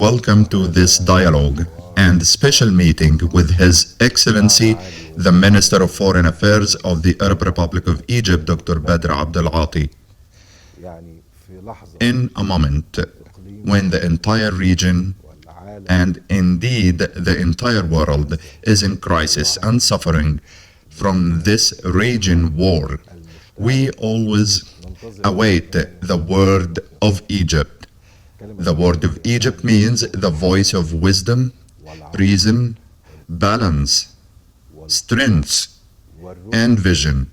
Welcome to this dialogue and special meeting with His Excellency, the Minister of Foreign Affairs of the Arab Republic of Egypt, Dr. Badr Abdelatty. In a moment when the entire region and indeed the entire world is in crisis and suffering from this raging war, we always await the word of Egypt. The word of Egypt means the voice of wisdom, reason, balance, strength, and vision,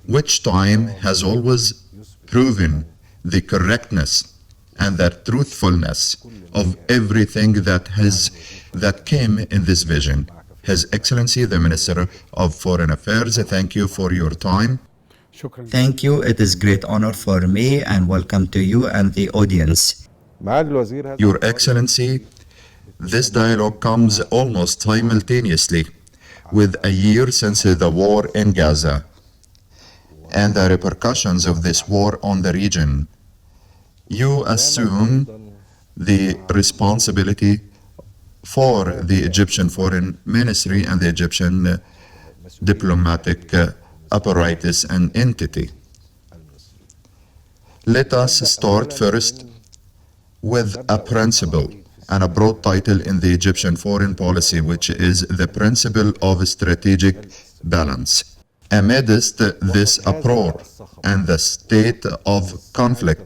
which time has always proven the correctness and the truthfulness of everything that came in this vision. His Excellency, the Minister of Foreign Affairs, thank you for your time. Thank you. It is great honor for me, and welcome to you and the audience. Your Excellency, this dialogue comes almost simultaneously with a year since the war in Gaza and the repercussions of this war on the region. You assume the responsibility for the Egyptian Foreign Ministry and the Egyptian diplomatic apparatus and entity. Let us start first with a principle and a broad title in the Egyptian foreign policy, which is the principle of strategic balance. Amidst this uproar and the state of conflict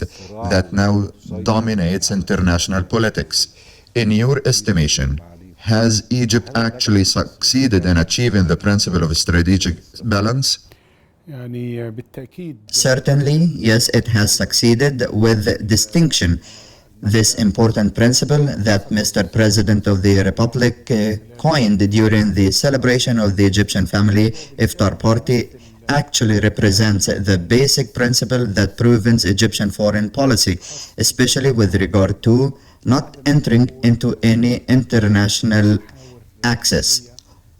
that now dominates international politics, in your estimation, has Egypt actually succeeded in achieving the principle of strategic balance? Certainly, yes, it has succeeded with distinction. This important principle that Mr. President of the Republic coined during the celebration of the Egyptian family iftar party actually represents the basic principle that prevents Egyptian foreign policy, especially with regard to not entering into any international access.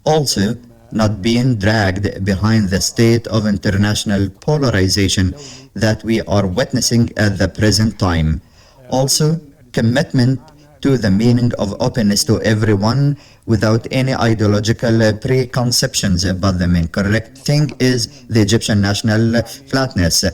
Also, not being dragged behind the state of international polarization that we are witnessing at the present time. Also, commitment to the meaning of openness to everyone without any ideological preconceptions. But the main correct thing is the Egyptian national flatness.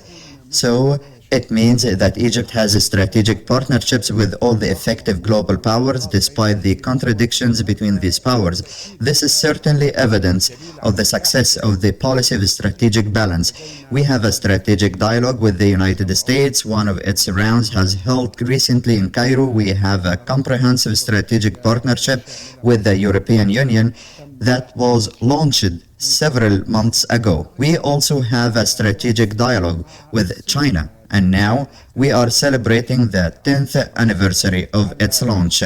So it means that Egypt has strategic partnerships with all the effective global powers despite the contradictions between these powers. This is certainly evidence of the success of the policy of strategic balance. We have a strategic dialogue with the United States. One of its rounds has held recently in Cairo. We have a comprehensive strategic partnership with the European Union that was launched several months ago. We also have a strategic dialogue with China, and now we are celebrating the 10th anniversary of its launch.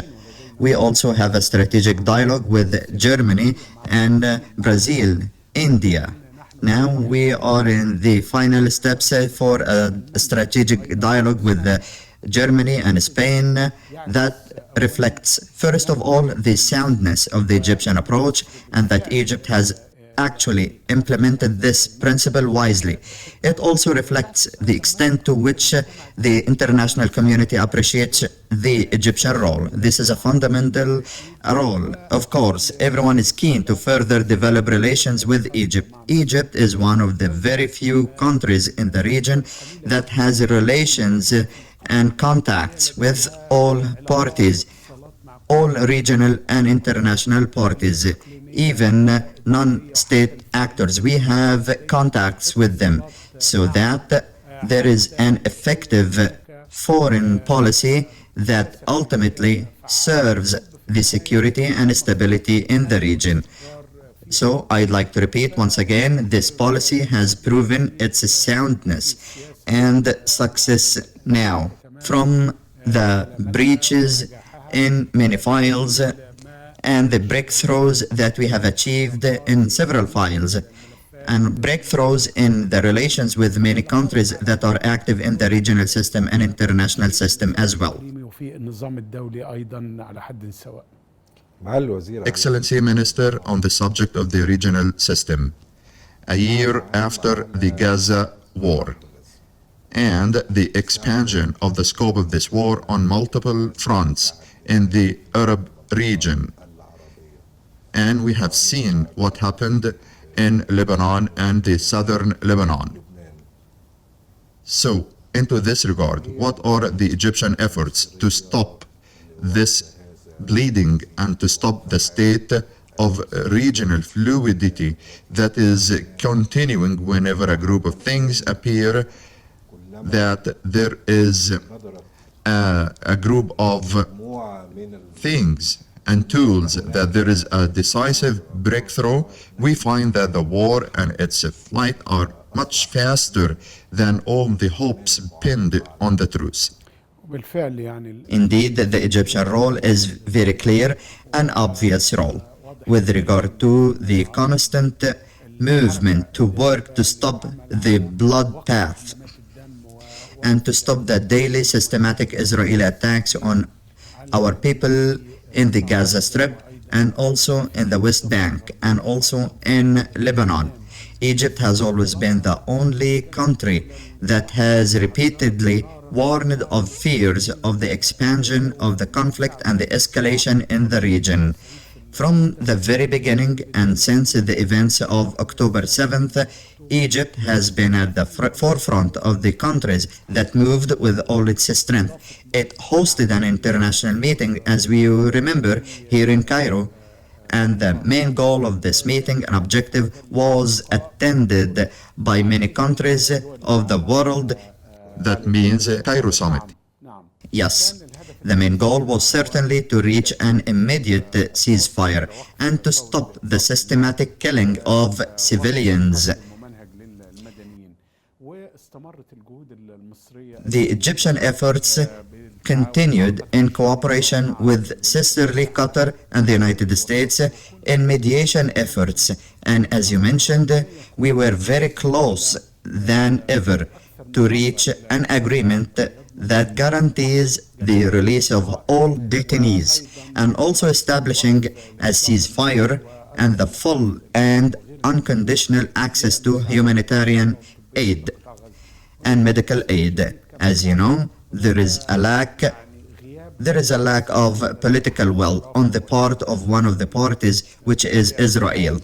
We also have a strategic dialogue with Germany and Brazil, India. Now we are in the final steps for a strategic dialogue with Germany and Spain that reflects, first of all, the soundness of the Egyptian approach and that Egypt has actually implemented this principle wisely. It also reflects the extent to which the international community appreciates the Egyptian role. This is a fundamental role. Of course, everyone is keen to further develop relations with Egypt. Egypt is one of the very few countries in the region that has relations and contacts with all parties, all regional and international parties, even non-state actors. We have contacts with them so that there is an effective foreign policy that ultimately serves the security and stability in the region. So I'd like to repeat once again, this policy has proven its soundness and success now. From the breaches in many files and the breakthroughs that we have achieved in several files and breakthroughs in the relations with many countries that are active in the regional system and international system as well. Excellency Minister, on the subject of the regional system, a year after the Gaza war, and the expansion of the scope of this war on multiple fronts, in the Arab region. And we have seen what happened in Lebanon and the southern Lebanon. So, into this regard, what are the Egyptian efforts to stop this bleeding and to stop the state of regional fluidity that is continuing whenever a group of things appear, that there is a group of things and tools, that there is a decisive breakthrough? We find that the war and its flight are much faster than all the hopes pinned on the truth. Indeed, the Egyptian role is very clear and obvious role with regard to the constant movement to work to stop the blood path and to stop the daily systematic Israeli attacks on our people in the Gaza Strip and also in the West Bank and also in Lebanon. Egypt has always been the only country that has repeatedly warned of fears of the expansion of the conflict and the escalation in the region. From the very beginning and since the events of October 7th, Egypt has been at the forefront of the countries that moved with all its strength. It hosted an international meeting, as we remember, here in Cairo, and the main goal of this meeting and objective was attended by many countries of the world. That means Cairo Summit. Yes, the main goal was certainly to reach an immediate ceasefire and to stop the systematic killing of civilians. The Egyptian efforts continued in cooperation with sisterly Qatar and the United States in mediation efforts, and as you mentioned, we were very close than ever to reach an agreement that guarantees the release of all detainees and also establishing a ceasefire and the full and unconditional access to humanitarian aid and medical aid. As you know, there is a lack of political will on the part of one of the parties, which is Israel.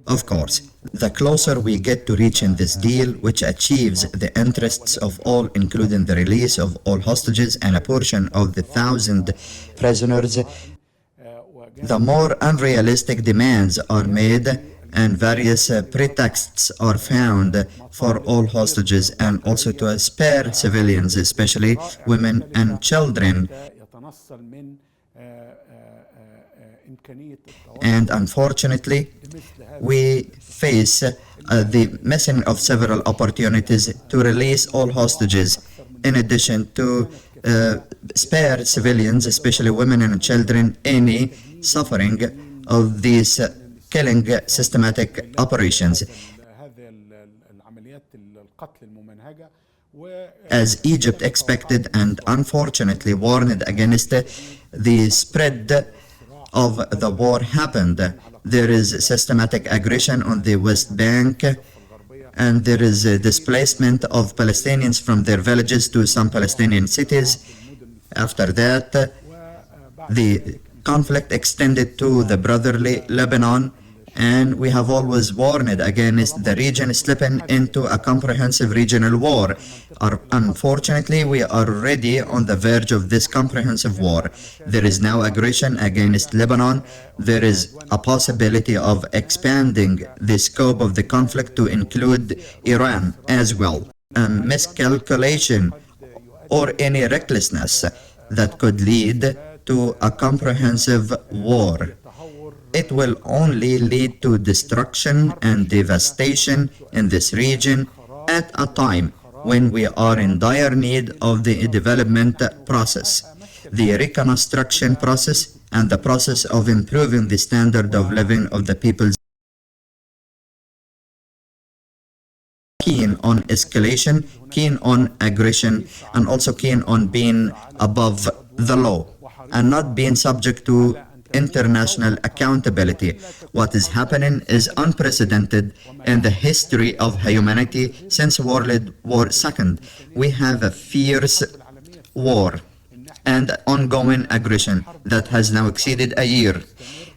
Of course, the closer we get to reaching this deal, which achieves the interests of all, including the release of all hostages and a portion of the 1,000 prisoners, the more unrealistic demands are made and various pretexts are found for all hostages and also to spare civilians, especially women and children. And unfortunately, we face the missing of several opportunities to release all hostages, in addition to spare civilians, especially women and children, any suffering of these killing systematic operations. As Egypt expected and unfortunately warned against, the spread of the war happened. There is systematic aggression on the West Bank, and there is a displacement of Palestinians from their villages to some Palestinian cities. After that, the conflict extended to the brotherly Lebanon, and we have always warned against the region slipping into a comprehensive regional war. Unfortunately, we are already on the verge of this comprehensive war. There is now aggression against Lebanon. There is a possibility of expanding the scope of the conflict to include Iran as well. A miscalculation or any recklessness that could lead to a comprehensive war. It will only lead to destruction and devastation in this region at a time when we are in dire need of the development process, the reconstruction process, and the process of improving the standard of living of the peoples. Keen on escalation, keen on aggression, and also keen on being above the law and not being subject to international accountability. What is happening is unprecedented in the history of humanity since World War II. We have a fierce war and ongoing aggression that has now exceeded a year.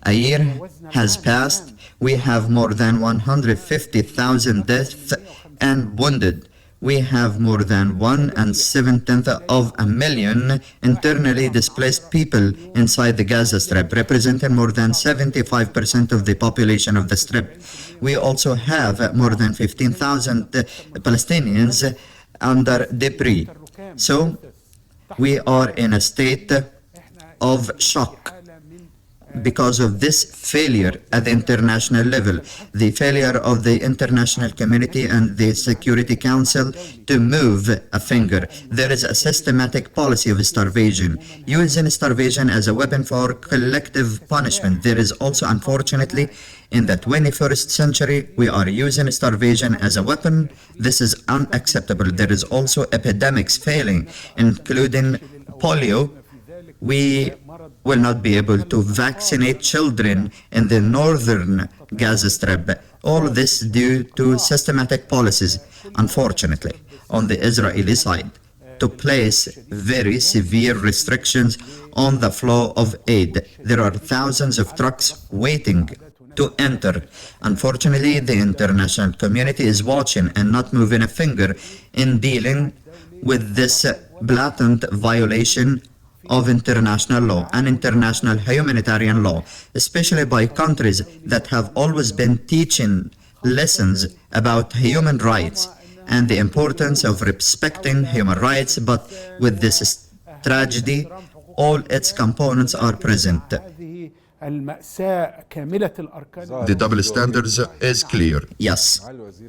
A year has passed. We have more than 150,000 deaths and wounded. We have more than 1.7 million internally displaced people inside the Gaza Strip, representing more than 75% of the population of the Strip. We also have more than 15,000 Palestinians under debris. So we are in a state of shock because of this failure at the international level, the failure of the international community and the Security Council to move a finger. There is a systematic policy of starvation, using starvation as a weapon for collective punishment. There is also, unfortunately, in the 21st century, we are using starvation as a weapon. This is unacceptable. There is also epidemics failing, including polio. We will not be able to vaccinate children in the northern Gaza Strip. All this due to systematic policies, unfortunately, on the Israeli side, to place very severe restrictions on the flow of aid. There are thousands of trucks waiting to enter. Unfortunately, the international community is watching and not moving a finger in dealing with this blatant violation of international law and international humanitarian law, especially by countries that have always been teaching lessons about human rights and the importance of respecting human rights, but with this tragedy, all its components are present. The double standards is clear. Yes.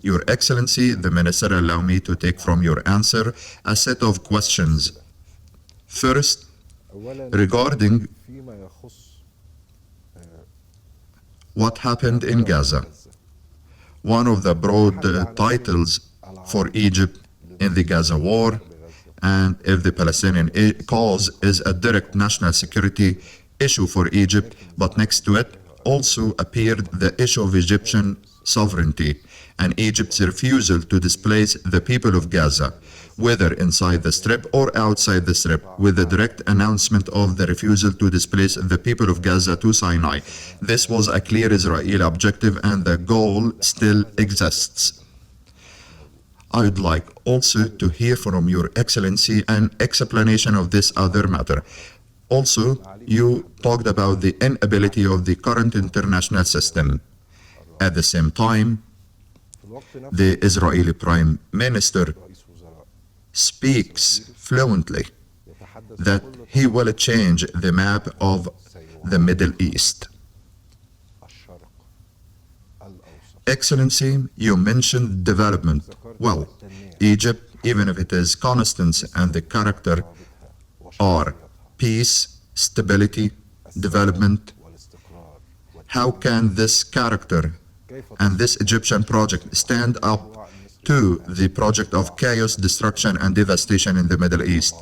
Your Excellency, the Minister, allow me to take from your answer a set of questions. First, regarding what happened in Gaza. One of the broad titles for Egypt in the Gaza war, and if the Palestinian cause is a direct national security issue for Egypt, but next to it also appeared the issue of Egyptian sovereignty and Egypt's refusal to displace the people of Gaza, whether inside the Strip or outside the Strip, with the direct announcement of the refusal to displace the people of Gaza to Sinai. This was a clear Israeli objective and the goal still exists. I would like also to hear from Your Excellency an explanation of this other matter. Also, you talked about the inability of the current international system. At the same time, the Israeli Prime Minister speaks fluently that he will change the map of the Middle East. Excellency, you mentioned development. Well, Egypt, even if it is constant and the character are peace, stability, development, how can this character and this Egyptian project stand up to the project of chaos, destruction, and devastation in the Middle East?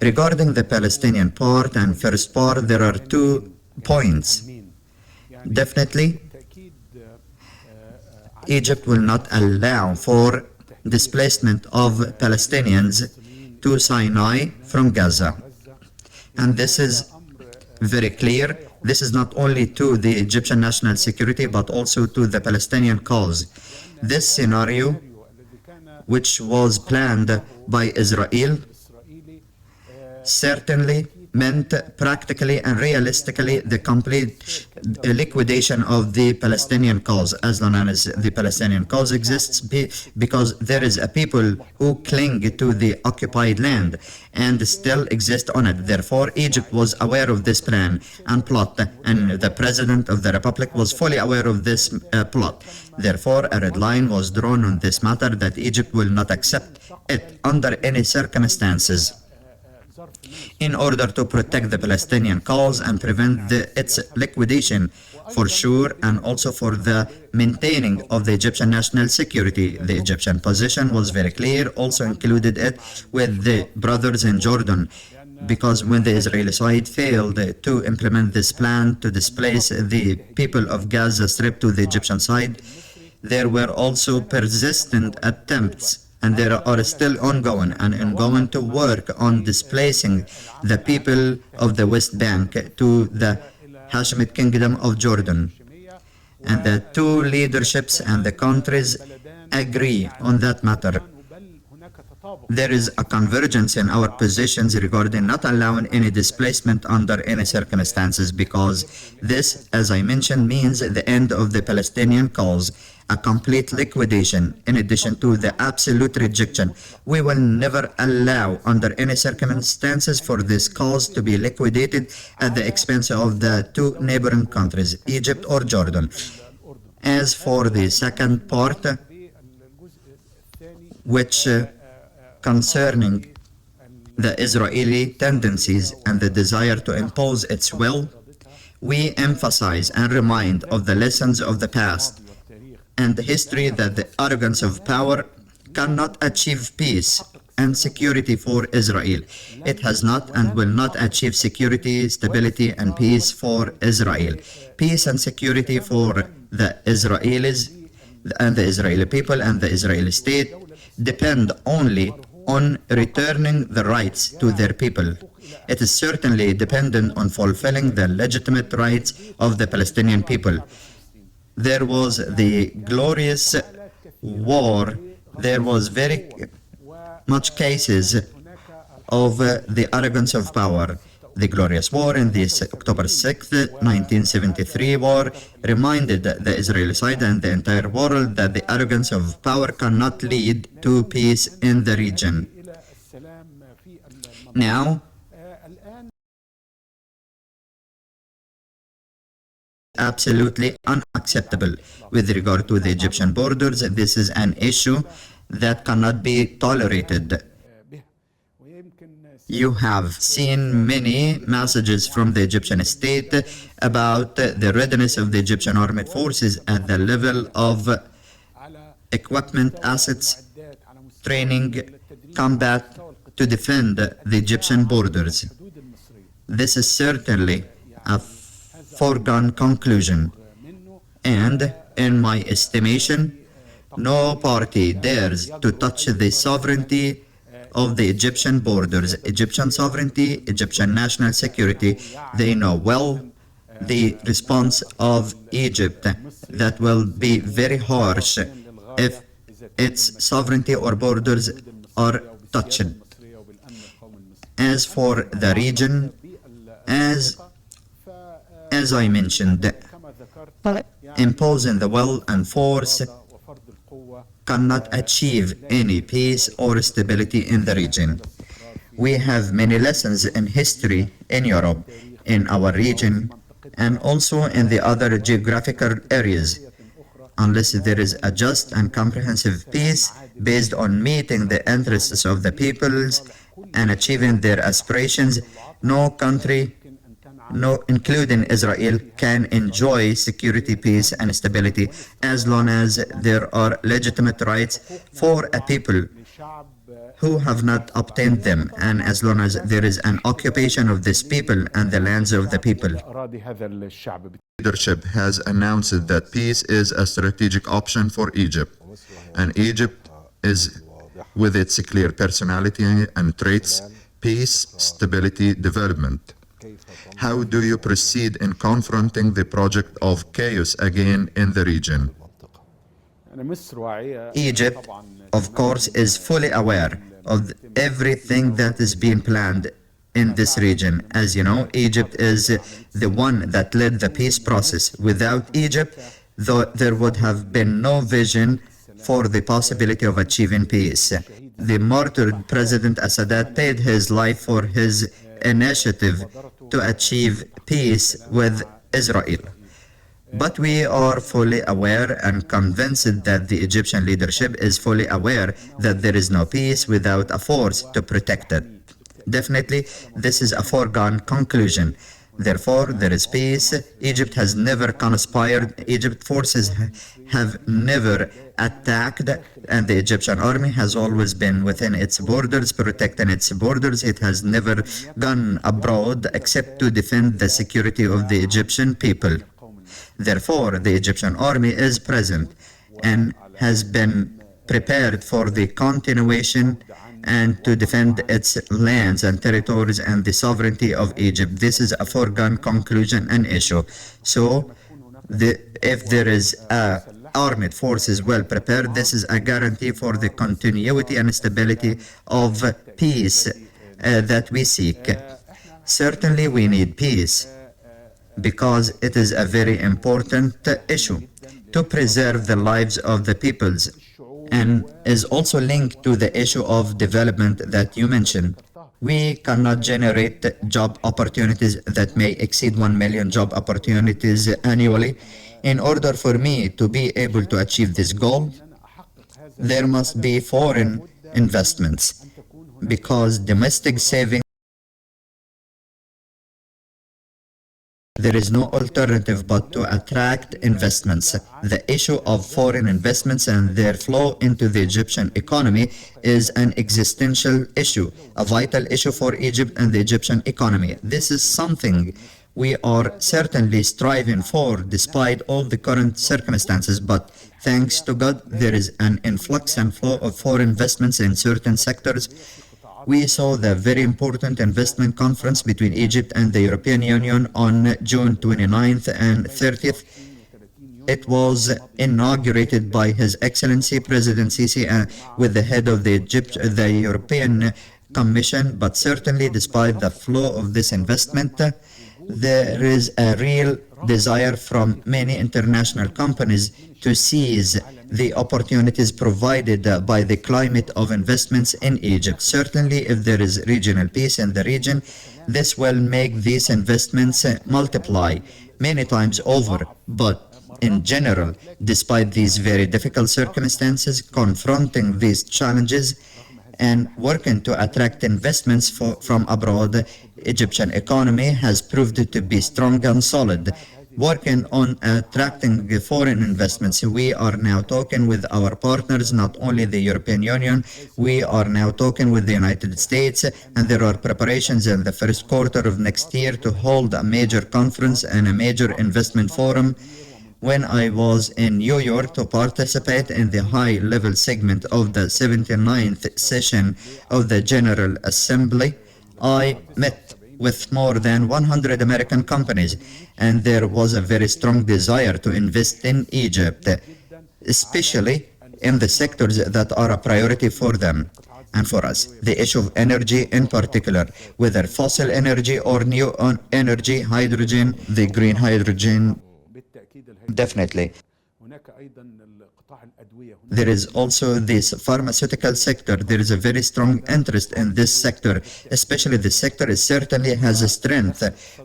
Regarding the Palestinian part and first part, there are 2 points. Definitely, Egypt will not allow for displacement of Palestinians to Sinai from Gaza. And this is very clear. This is not only to the Egyptian national security, but also to the Palestinian cause. This scenario, which was planned by Israel, certainly meant practically and realistically the complete liquidation of the Palestinian cause, as long as the Palestinian cause exists, because there is a people who cling to the occupied land and still exist on it. Therefore, Egypt was aware of this plan and plot, and the President of the Republic was fully aware of this plot. Therefore, a red line was drawn on this matter that Egypt will not accept it under any circumstances, in order to protect the Palestinian cause and prevent its liquidation for sure, and also for the maintaining of the Egyptian national security. The Egyptian position was very clear, also included it with the brothers in Jordan, because when the Israeli side failed to implement this plan to displace the people of Gaza Strip to the Egyptian side, there were also persistent attempts and they are still ongoing to work on displacing the people of the West Bank to the Hashemite Kingdom of Jordan. And the two leaderships and the countries agree on that matter. There is a convergence in our positions regarding not allowing any displacement under any circumstances, because this, as I mentioned, means the end of the Palestinian cause, a complete liquidation in addition to the absolute rejection. We will never allow under any circumstances for this cause to be liquidated at the expense of the two neighboring countries, Egypt or Jordan. As for the second part, which concerning the Israeli tendencies and the desire to impose its will, we emphasize and remind of the lessons of the past and the history that the arrogance of power cannot achieve peace and security for Israel. It has not and will not achieve security, stability, and peace for Israel. Peace and security for the Israelis and the Israeli people and the Israeli state depend only on returning the rights to their people. It is certainly dependent on fulfilling the legitimate rights of the Palestinian people. There was the glorious war. There was very much cases of the arrogance of power. The glorious war in this October 6th, 1973 war reminded the Israeli side and the entire world that the arrogance of power cannot lead to peace in the region. Now, absolutely unacceptable with regard to the Egyptian borders. This is an issue that cannot be tolerated. You have seen many messages from the Egyptian state about the readiness of the Egyptian armed forces at the level of equipment, assets, training, combat to defend the Egyptian borders. This is certainly a foregone conclusion, and in my estimation, no party dares to touch the sovereignty of the Egyptian borders. Egyptian sovereignty, Egyptian national security, they know well the response of Egypt that will be very harsh if its sovereignty or borders are touched. As for the region, as I mentioned, imposing the will and force cannot achieve any peace or stability in the region. We have many lessons in history in Europe, in our region, and also in the other geographical areas. Unless there is a just and comprehensive peace based on meeting the interests of the peoples and achieving their aspirations, no country, including Israel, can enjoy security, peace, and stability as long as there are legitimate rights for a people who have not obtained them, and as long as there is an occupation of this people and the lands of the people. Leadership has announced that peace is a strategic option for Egypt, and Egypt is, with its clear personality and traits, peace, stability, development. How do you proceed in confronting the project of chaos again in the region? Egypt, of course, is fully aware of everything that is being planned in this region. As you know, Egypt is the one that led the peace process. Without Egypt, there would have been no vision for the possibility of achieving peace. The martyred President Assad paid his life for his initiative to achieve peace with Israel. But we are fully aware and convinced that the Egyptian leadership is fully aware that there is no peace without a force to protect it. Definitely, this is a foregone conclusion. Therefore, there is peace. Egypt has never conspired. Egypt forces have never attacked, and the Egyptian army has always been within its borders, protecting its borders. It has never gone abroad except to defend the security of the Egyptian people. Therefore, the Egyptian army is present and has been prepared for the continuation and to defend its lands and territories and the sovereignty of Egypt. This is a foregone conclusion and issue. So, if there is a armed forces well prepared, this is a guarantee for the continuity and stability of peace that we seek. Certainly, we need peace because it is a very important issue to preserve the lives of the peoples, and is also linked to the issue of development that you mentioned. We cannot generate job opportunities that may exceed 1 million job opportunities annually. In order for me to be able to achieve this goal, there must be foreign investments because domestic savings, there is no alternative but to attract investments. The issue of foreign investments and their flow into the Egyptian economy is an existential issue, a vital issue for Egypt and the Egyptian economy. This is something we are certainly striving for despite all the current circumstances, but thanks to God, there is an influx and flow of foreign investments in certain sectors. We saw the very important investment conference between Egypt and the European Union on June 29th and 30th. It was inaugurated by His Excellency President Sisi with the head of the European Commission, but certainly despite the flow of this investment, there is a real desire from many international companies to seize the opportunities provided by the climate of investments in Egypt. Certainly, if there is regional peace in the region, this will make these investments multiply many times over. But in general, despite these very difficult circumstances, confronting these challenges and working to attract investments from abroad, Egyptian economy has proved to be strong and solid. Working on attracting foreign investments, we are now talking with our partners, not only the European Union, we are now talking with the United States, and there are preparations in the first quarter of next year to hold a major conference and a major investment forum. When I was in New York to participate in the high-level segment of the 79th session of the General Assembly, I met with more than 100 American companies, and there was a very strong desire to invest in Egypt, especially in the sectors that are a priority for them and for us. The issue of energy in particular, whether fossil energy or new energy, hydrogen, the green hydrogen, definitely. There is also this pharmaceutical sector. There is a very strong interest in this sector, especially this sector certainly has a strength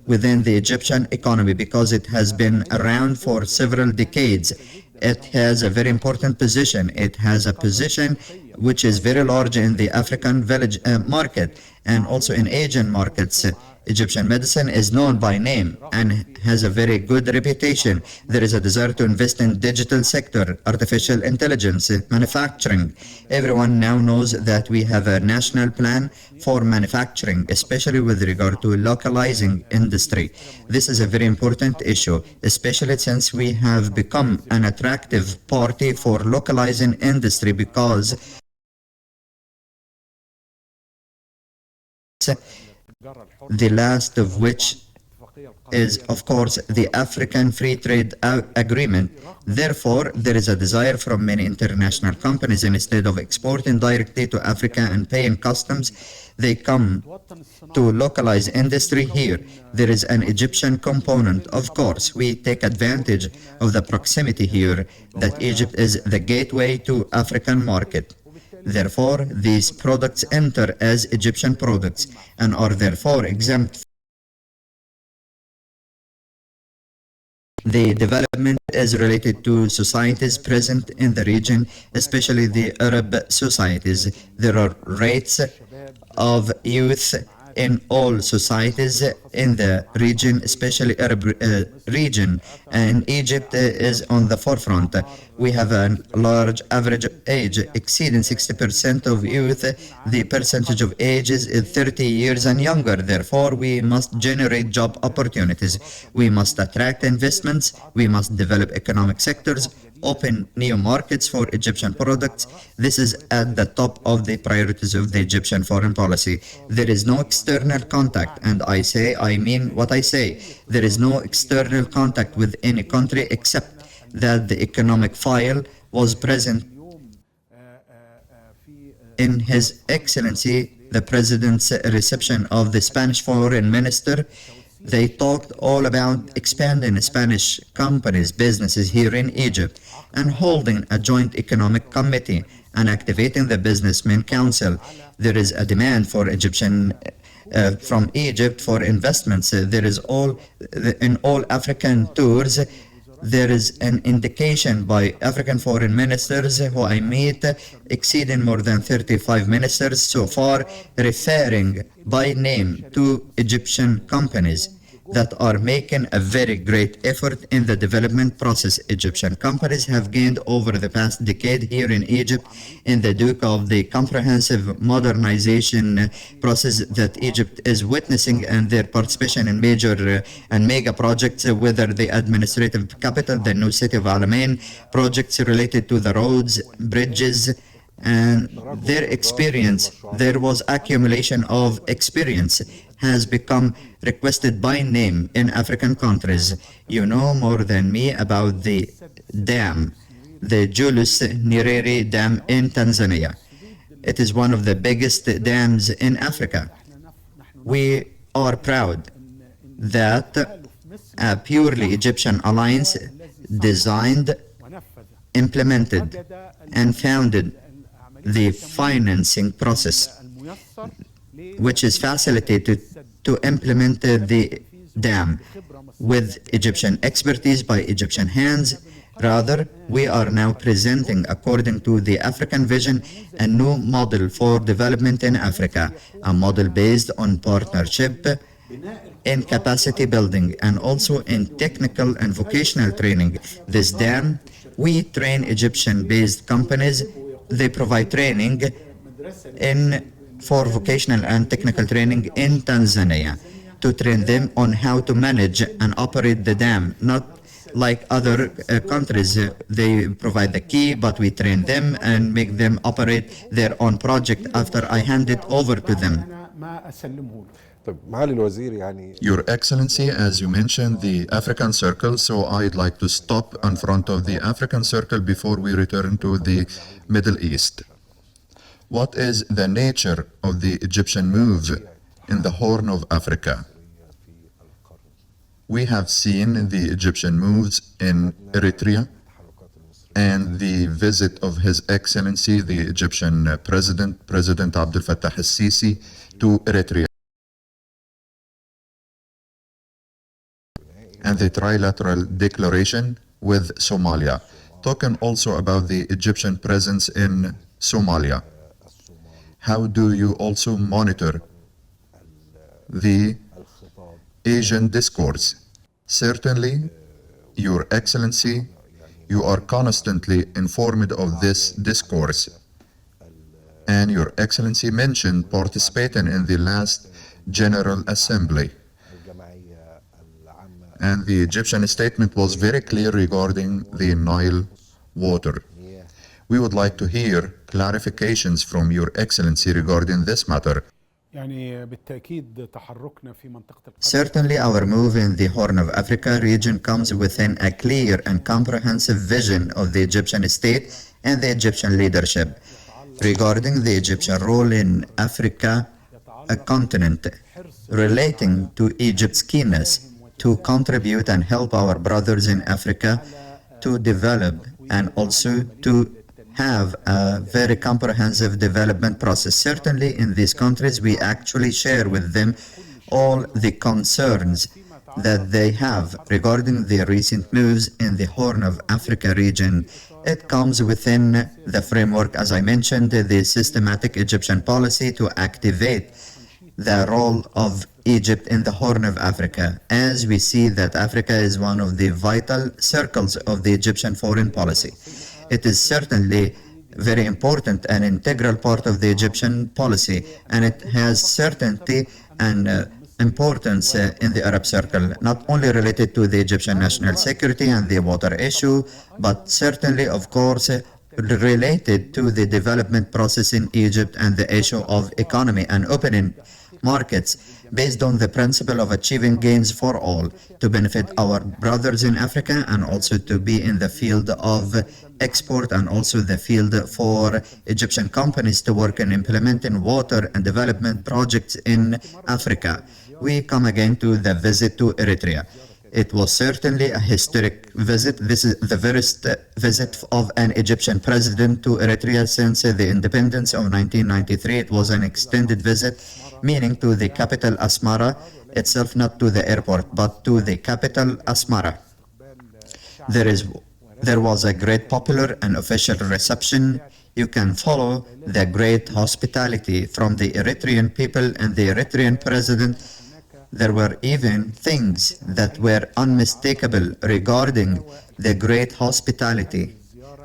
within the Egyptian economy because it has been around for several decades. It has a very important position. It has a position which is very large in the African village market and also in Asian markets. Egyptian medicine is known by name and has a very good reputation. There is a desire to invest in digital sector, artificial intelligence, manufacturing. Everyone now knows that we have a national plan for manufacturing, especially with regard to localizing industry. This is a very important issue, especially since we have become an attractive party for localizing industry because the last of which is, of course, the African Free Trade Agreement. Therefore, there is a desire from many international companies, instead of exporting directly to Africa and paying customs, they come to localize industry here. There is an Egyptian component. Of course, we take advantage of the proximity here that Egypt is the gateway to African market. Therefore, these products enter as Egyptian products and are therefore exempt. The development is related to societies present in the region, especially the Arab societies. There are rates of youth in all societies in the region, especially Arab region, and Egypt is on the forefront. We have a large average age exceeding 60% of youth. The percentage of ages is 30 years and younger. Therefore, we must generate job opportunities. We must attract investments. We must develop economic sectors. open new markets for Egyptian products. This is at the top of the priorities of the Egyptian foreign policy. There is no external contact, and I mean what I say. There is no external contact with any country except that the economic file was present in His Excellency the President's reception of the Spanish Foreign Minister. They talked all about expanding Spanish companies, businesses here in Egypt, and holding a joint economic committee and activating the Businessmen Council. There is a demand for from Egypt for investments. There is in all African tours. There is an indication by African foreign ministers who I meet, exceeding more than 35 ministers so far, referring by name to Egyptian companies that are making a very great effort in the development process. Egyptian companies have gained over the past decade here in Egypt in the Duke of the comprehensive modernization process that Egypt is witnessing, and their participation in major and mega projects, whether the administrative capital, the new city of Alamein, projects related to the roads, bridges, and their experience. There was accumulation of experience has become requested by name in African countries. You know more than me about the dam, the Julius Nyerere Dam in Tanzania. It is one of the biggest dams in Africa. We are proud that a purely Egyptian alliance designed, implemented, and founded the financing process, which is facilitated to implement the dam with Egyptian expertise by Egyptian hands. Rather, we are now presenting, according to the African vision, a new model for development in Africa, a model based on partnership in capacity building and also in technical and vocational training. This dam, we train Egyptian-based companies. They provide training for vocational and technical training in Tanzania to train them on how to manage and operate the dam. Not like other countries, they provide the key, but we train them and make them operate their own project after I hand it over to them. Your Excellency, as you mentioned, the African Circle, so I'd like to stop in front of the African Circle before we return to the Middle East. What is the nature of the Egyptian move in the Horn of Africa? We have seen the Egyptian moves in Eritrea and the visit of His Excellency, the Egyptian President Abdel Fattah al-Sisi, to Eritrea, and the trilateral declaration with Somalia. Talking also about the Egyptian presence in Somalia. How do you also monitor the Asian discourse? Certainly, Your Excellency, you are constantly informed of this discourse. And Your Excellency mentioned participating in the last General Assembly. And the Egyptian statement was very clear regarding the Nile water. We would like to hear clarifications from Your Excellency regarding this matter. Certainly, our move in the Horn of Africa region comes within a clear and comprehensive vision of the Egyptian state and the Egyptian leadership regarding the Egyptian role in Africa, a continent, relating to Egypt's keenness to contribute and help our brothers in Africa to develop and also to have a very comprehensive development process. Certainly in these countries, we actually share with them all the concerns that they have regarding the recent moves in the Horn of Africa region. It comes within the framework, as I mentioned, the systematic Egyptian policy to activate the role of Egypt in the Horn of Africa, as we see that Africa is one of the vital circles of the Egyptian foreign policy. It is certainly very important and integral part of the Egyptian policy, and it has certainty and importance in the Arab Circle, not only related to the Egyptian national security and the water issue, but certainly, of course, related to the development process in Egypt and the issue of economy and opening markets based on the principle of achieving gains for all to benefit our brothers in Africa and also to be in the field of export and also the field for Egyptian companies to work in implementing water and development projects in Africa. We come again to the visit to Eritrea. It was certainly a historic visit. This is the first visit of an Egyptian president to Eritrea since the independence of 1993. It was an extended visit, meaning to the capital Asmara itself, not to the airport, but to the capital Asmara. There was a great popular and official reception. You can follow the great hospitality from the Eritrean people and the Eritrean president. There were even things that were unmistakable regarding the great hospitality,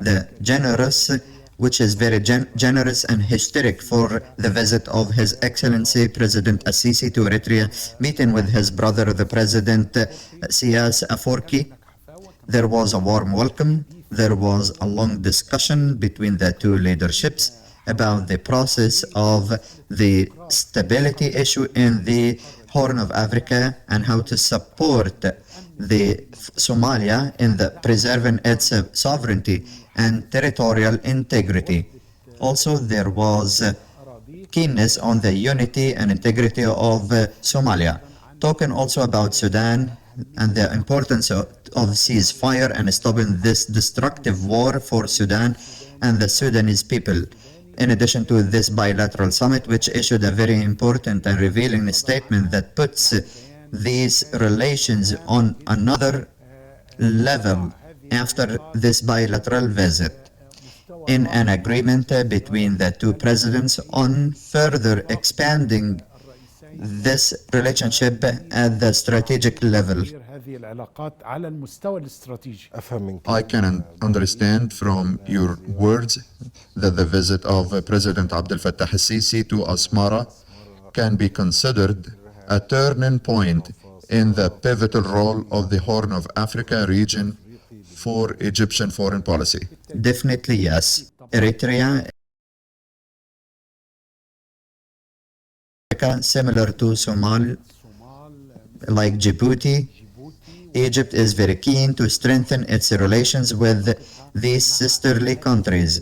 the generous, which is very generous and historic for the visit of His Excellency President Assisi to Eritrea, meeting with his brother, the President Sias Afwerki. There was a warm welcome. There was a long discussion between the two leaderships about the process of the stability issue in the Horn of Africa and how to support the Somalia in the preserving its sovereignty and territorial integrity. Also, there was keenness on the unity and integrity of Somalia. Talking also about Sudan and the importance of ceasefire and stopping this destructive war for Sudan and the Sudanese people. In addition to this bilateral summit, which issued a very important and revealing statement that puts these relations on another level after this bilateral visit, in an agreement between the two presidents on further expanding this relationship at the strategic level. I can understand from your words that the visit of President Abdel Fattah al-Sisi to Asmara can be considered a turning point in the pivotal role of the Horn of Africa region for Egyptian foreign policy. Definitely, yes. Eritrea, similar to Somalia, like Djibouti, Egypt is very keen to strengthen its relations with these sisterly countries.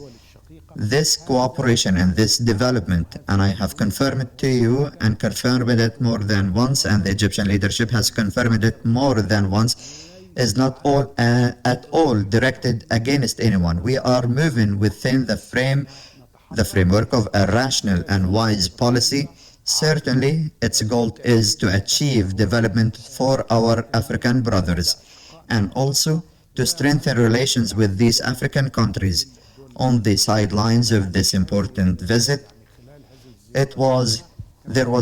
This cooperation and this development, and I have confirmed it to you and confirmed it more than once, and the Egyptian leadership has confirmed it more than once, is not all at all directed against anyone. We are moving within the framework of a rational and wise policy. Certainly, its goal is to achieve development for our African brothers and also to strengthen relations with these African countries. On the sidelines of this important visit, there was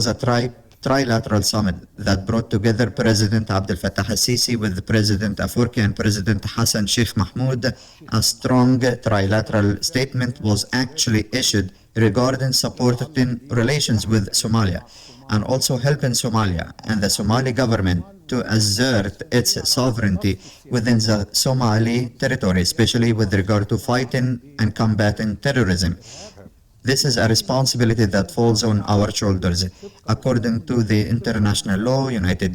a trilateral summit that brought together President Abdel Fattah al-Sisi with President Afwerki and President Hassan Sheikh Mahmoud. A strong trilateral statement was actually issued regarding supporting relations with Somalia and also helping Somalia and the Somali government to assert its sovereignty within the Somali territory, especially with regard to fighting and combating terrorism. This is a responsibility that falls on our shoulders. According to the international law, United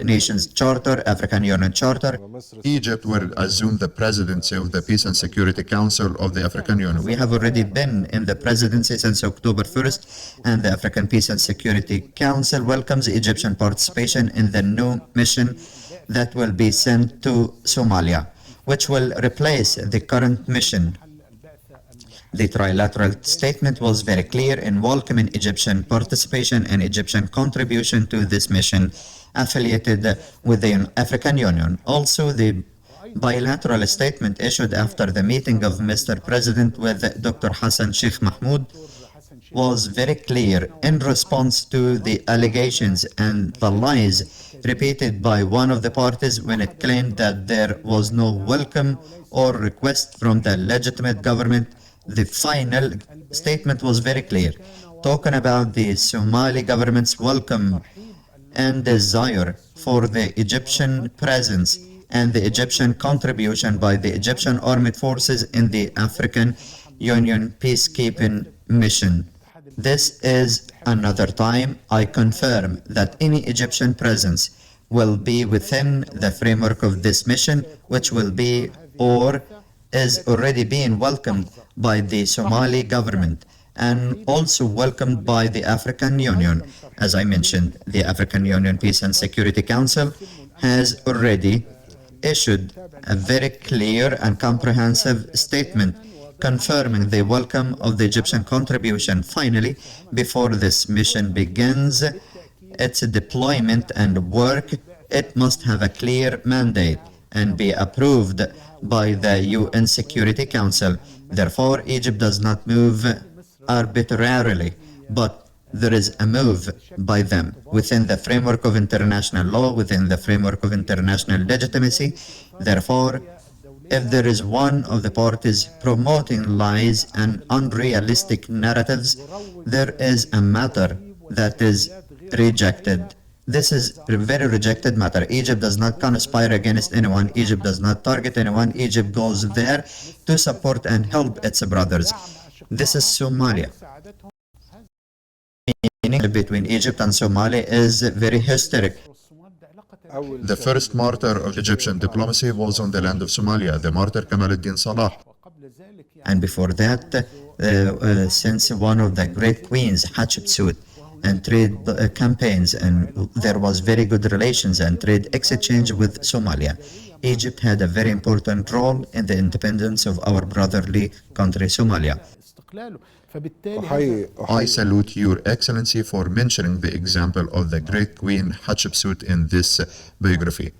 Nations Charter, African Union Charter, Egypt will assume the presidency of the Peace and Security Council of the African Union. We have already been in the presidency since October 1st, and the African Peace and Security Council welcomes Egyptian participation in the new mission that will be sent to Somalia, which will replace the current mission. The trilateral statement was very clear in welcoming Egyptian participation and Egyptian contribution to this mission affiliated with the African Union. Also, the bilateral statement issued after the meeting of Mr. President with Dr. Hassan Sheikh Mahmoud was very clear in response to the allegations and the lies repeated by one of the parties when it claimed that there was no welcome or request from the legitimate government. The final statement was very clear, talking about the Somali government's welcome and desire for the Egyptian presence and the Egyptian contribution by the Egyptian armed forces in the African Union peacekeeping mission. This is another time I confirm that any Egyptian presence will be within the framework of this mission, which will be or is already being welcomed by the Somali government and also welcomed by the African Union. As I mentioned, the African Union Peace and Security Council has already issued a very clear and comprehensive statement confirming the welcome of the Egyptian contribution. Finally, before this mission begins its deployment and work, it must have a clear mandate and be approved by the UN Security Council. Therefore, Egypt does not move arbitrarily, but there is a move by them within the framework of international law, within the framework of international legitimacy. Therefore, if there is one of the parties promoting lies and unrealistic narratives, there is a matter that is rejected. This is a very rejected matter. Egypt does not conspire against anyone. Egypt does not target anyone. Egypt goes there to support and help its brothers. This is Somalia. Meaning between Egypt and Somalia is very historic. The first martyr of Egyptian diplomacy was on the land of Somalia, the martyr Kamal ad-Din Salah. And before that, since one of the great queens, Hatshepsut, and trade campaigns, and there was very good relations and trade exchange with Somalia. Egypt had a very important role in the independence of our brotherly country, Somalia. I salute Your Excellency for mentioning the example of the great Queen Hatshepsut in this biography.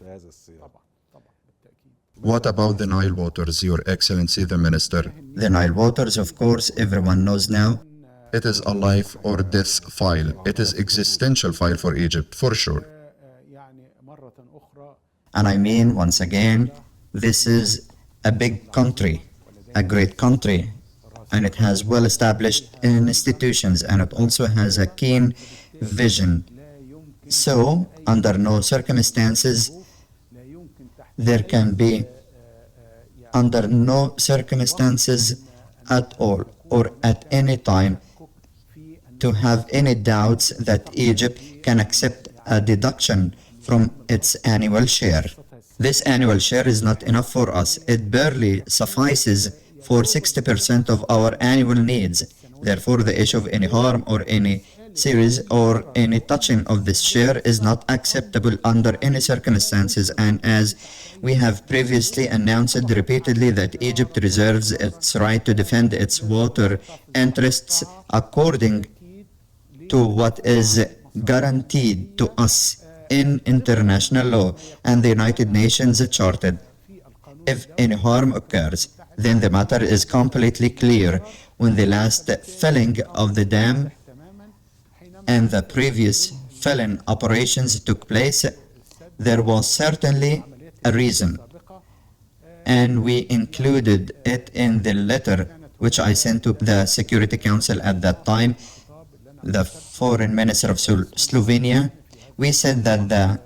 What about the Nile waters, Your Excellency the Minister? The Nile waters, of course, everyone knows now. It is a life or death file. It is existential file for Egypt, for sure. And I mean, once again, this is a big country, a great country, and it has well-established institutions, and it also has a keen vision. So, under no circumstances, there can be, under no circumstances at all, or at any time, to have any doubts that Egypt can accept a deduction from its annual share. This annual share is not enough for us. It barely suffices for 60% of our annual needs. Therefore, the issue of any harm or any series or any touching of this share is not acceptable under any circumstances. And as we have previously announced repeatedly that Egypt reserves its right to defend its water interests according to what is guaranteed to us in international law and the United Nations Charter. If any harm occurs, then the matter is completely clear. When the last filling of the dam and the previous filling operations took place, there was certainly a reason, and we included it in the letter which I sent to the Security Council at that time, the Foreign Minister of Slovenia. We said that the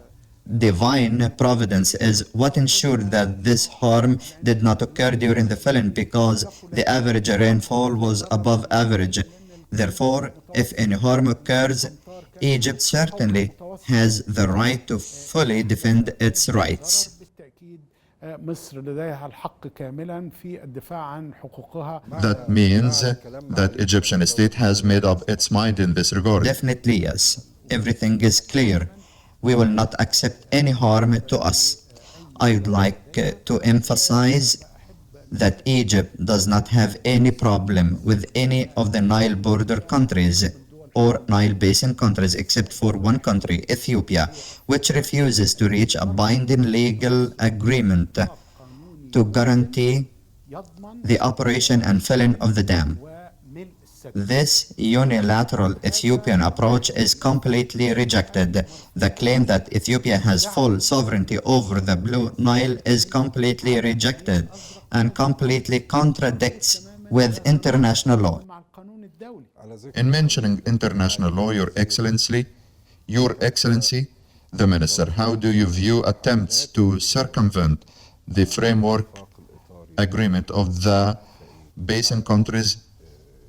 divine providence is what ensured that this harm did not occur during the filling, because the average rainfall was above average. Therefore, if any harm occurs, Egypt certainly has the right to fully defend its rights. That means that Egyptian state has made up its mind in this regard. Definitely, yes. Everything is clear. We will not accept any harm to us. I would like to emphasize that Egypt does not have any problem with any of the Nile border countries or Nile Basin countries except for one country, Ethiopia, which refuses to reach a binding legal agreement to guarantee the operation and filling of the dam. This unilateral Ethiopian approach is completely rejected. The claim that Ethiopia has full sovereignty over the Blue Nile is completely rejected and completely contradicts with international law. In mentioning international law, Your Excellency, Your Excellency, the Minister, how do you view attempts to circumvent the framework agreement of the basin countries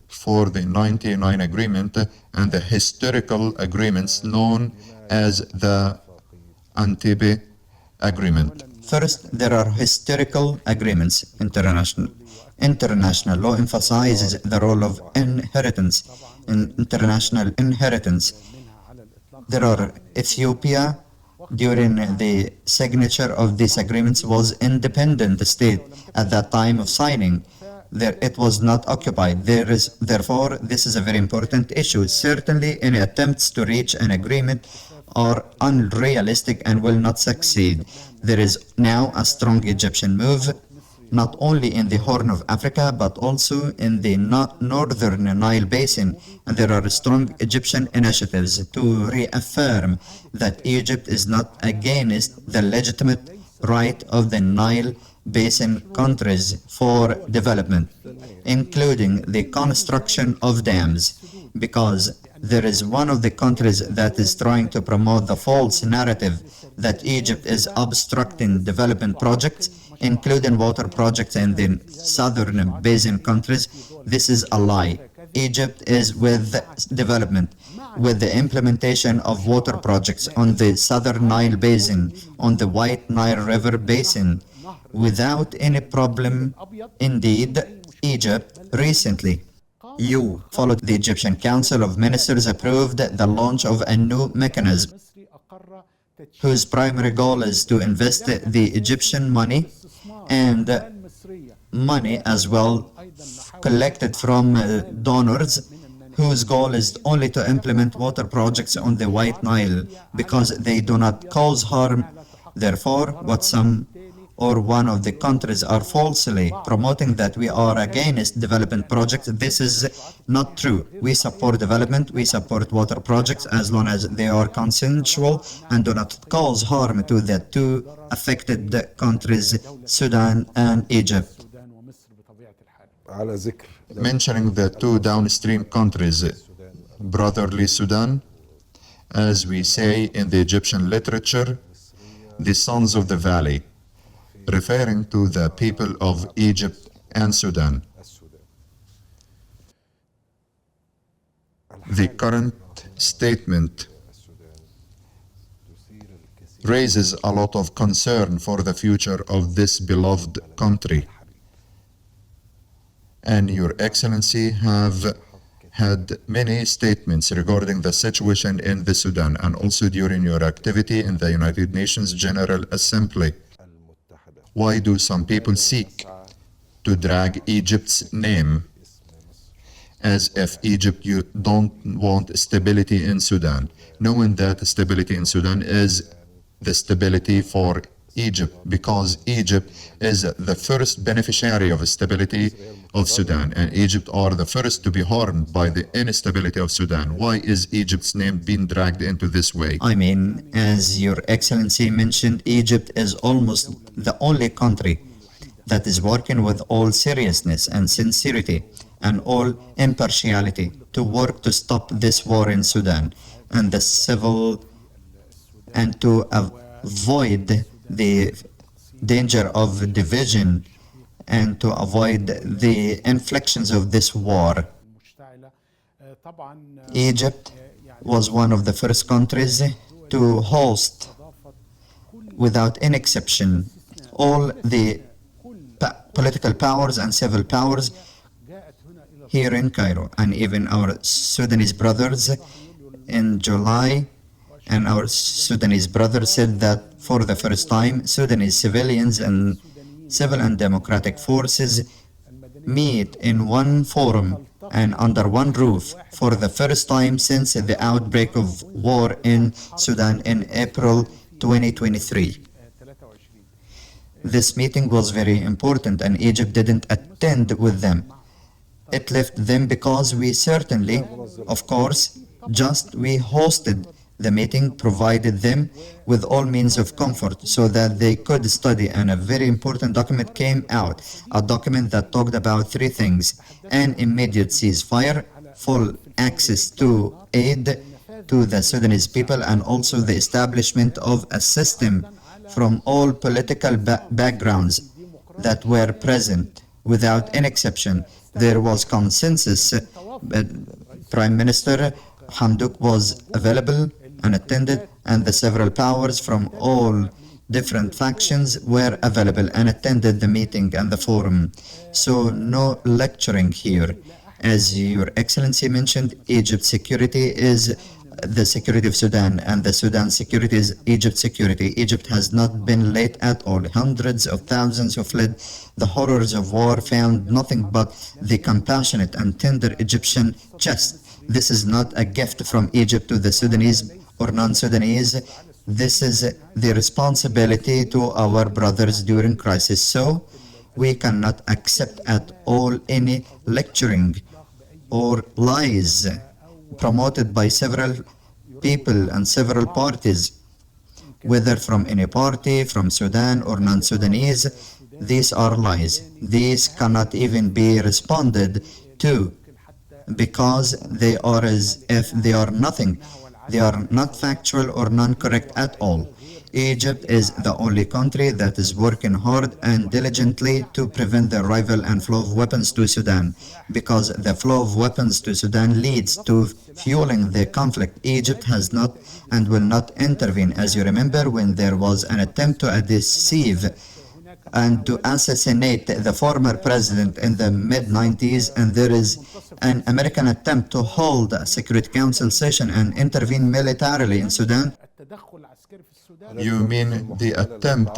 for the 99 agreement and the historical agreements known as the Antibes Agreement? First, there are historical agreements. International law emphasizes the role of inheritance in international inheritance. There are Ethiopia, during the signature of these agreements, was independent state at that time of signing. There, it was not occupied. Therefore, this is a very important issue. Certainly, any attempts to reach an agreement are unrealistic and will not succeed. There is now a strong Egyptian move, not only in the Horn of Africa, but also in the northern Nile Basin. And there are strong Egyptian initiatives to reaffirm that Egypt is not against the legitimate right of the Nile Basin countries for development, including the construction of dams, because there is one of the countries that is trying to promote the false narrative that Egypt is obstructing development projects, including water projects in the southern basin countries. This is a lie. Egypt is with development, with the implementation of water projects on the southern Nile Basin, on the White Nile River Basin, without any problem. Indeed, Egypt recently, you followed the Egyptian Council of Ministers approved the launch of a new mechanism whose primary goal is to invest the Egyptian money and money as well collected from donors, whose goal is only to implement water projects on the White Nile because they do not cause harm. Therefore, what some or one of the countries are falsely promoting that we are against development projects. This is not true. We support development, we support water projects as long as they are consensual and do not cause harm to the two affected countries, Sudan and Egypt. Mentioning the two downstream countries, brotherly Sudan, as we say in the Egyptian literature, the sons of the valley, referring to the people of Egypt and Sudan. The current statement raises a lot of concern for the future of this beloved country. And Your Excellency have had many statements regarding the situation in the Sudan and also during your activity in the United Nations General Assembly. Why do some people seek to drag Egypt's name as if Egypt you don't want stability in Sudan, knowing that stability in Sudan is the stability for Egypt, because Egypt is the first beneficiary of stability of Sudan, and Egypt are the first to be harmed by the instability of Sudan. Why is Egypt's name being dragged into this way? I mean, as Your Excellency mentioned, Egypt is almost the only country that is working with all seriousness and sincerity and all impartiality to work to stop this war in Sudan and the civil and to avoid the danger of division and to avoid the inflictions of this war. Egypt was one of the first countries to host, without any exception, all the political powers and civil powers here in Cairo, and even our Sudanese brothers in July. And our Sudanese brothers said that for the first time, Sudanese civilians and civil and democratic forces meet in one forum and under one roof for the first time since the outbreak of war in Sudan in April 2023. This meeting was very important and Egypt didn't attend with them. It left them because we certainly, of course, we hosted the meeting, provided them with all means of comfort so that they could study, and a very important document came out, a document that talked about three things: an immediate ceasefire, full access to aid, to the Sudanese people, and also the establishment of a system from all political backgrounds that were present without any exception. There was consensus. Prime Minister Hamdok was available and attended, and the several powers from all different factions were available and attended the meeting and the forum. So no lecturing here. As Your Excellency mentioned, Egypt's security is the security of Sudan, and the Sudan security is Egypt's security. Egypt has not been late at all. Hundreds of thousands who fled the horrors of war found nothing but the compassionate and tender Egyptian chest. This is not a gift from Egypt to the Sudanese or non-Sudanese. This is the responsibility to our brothers during crisis. So we cannot accept at all any lecturing or lies promoted by several people and several parties, whether from any party, from Sudan or non-Sudanese. These are lies. These cannot even be responded to because they are as if they are nothing. They are not factual or non-correct at all. Egypt is the only country that is working hard and diligently to prevent the arrival and flow of weapons to Sudan, because the flow of weapons to Sudan leads to fueling the conflict. Egypt has not and will not intervene. As you remember, when there was an attempt to deceive and to assassinate the former president in the mid-90s, and there is an American attempt to hold a Security Council session and intervene militarily in Sudan. You mean the attempt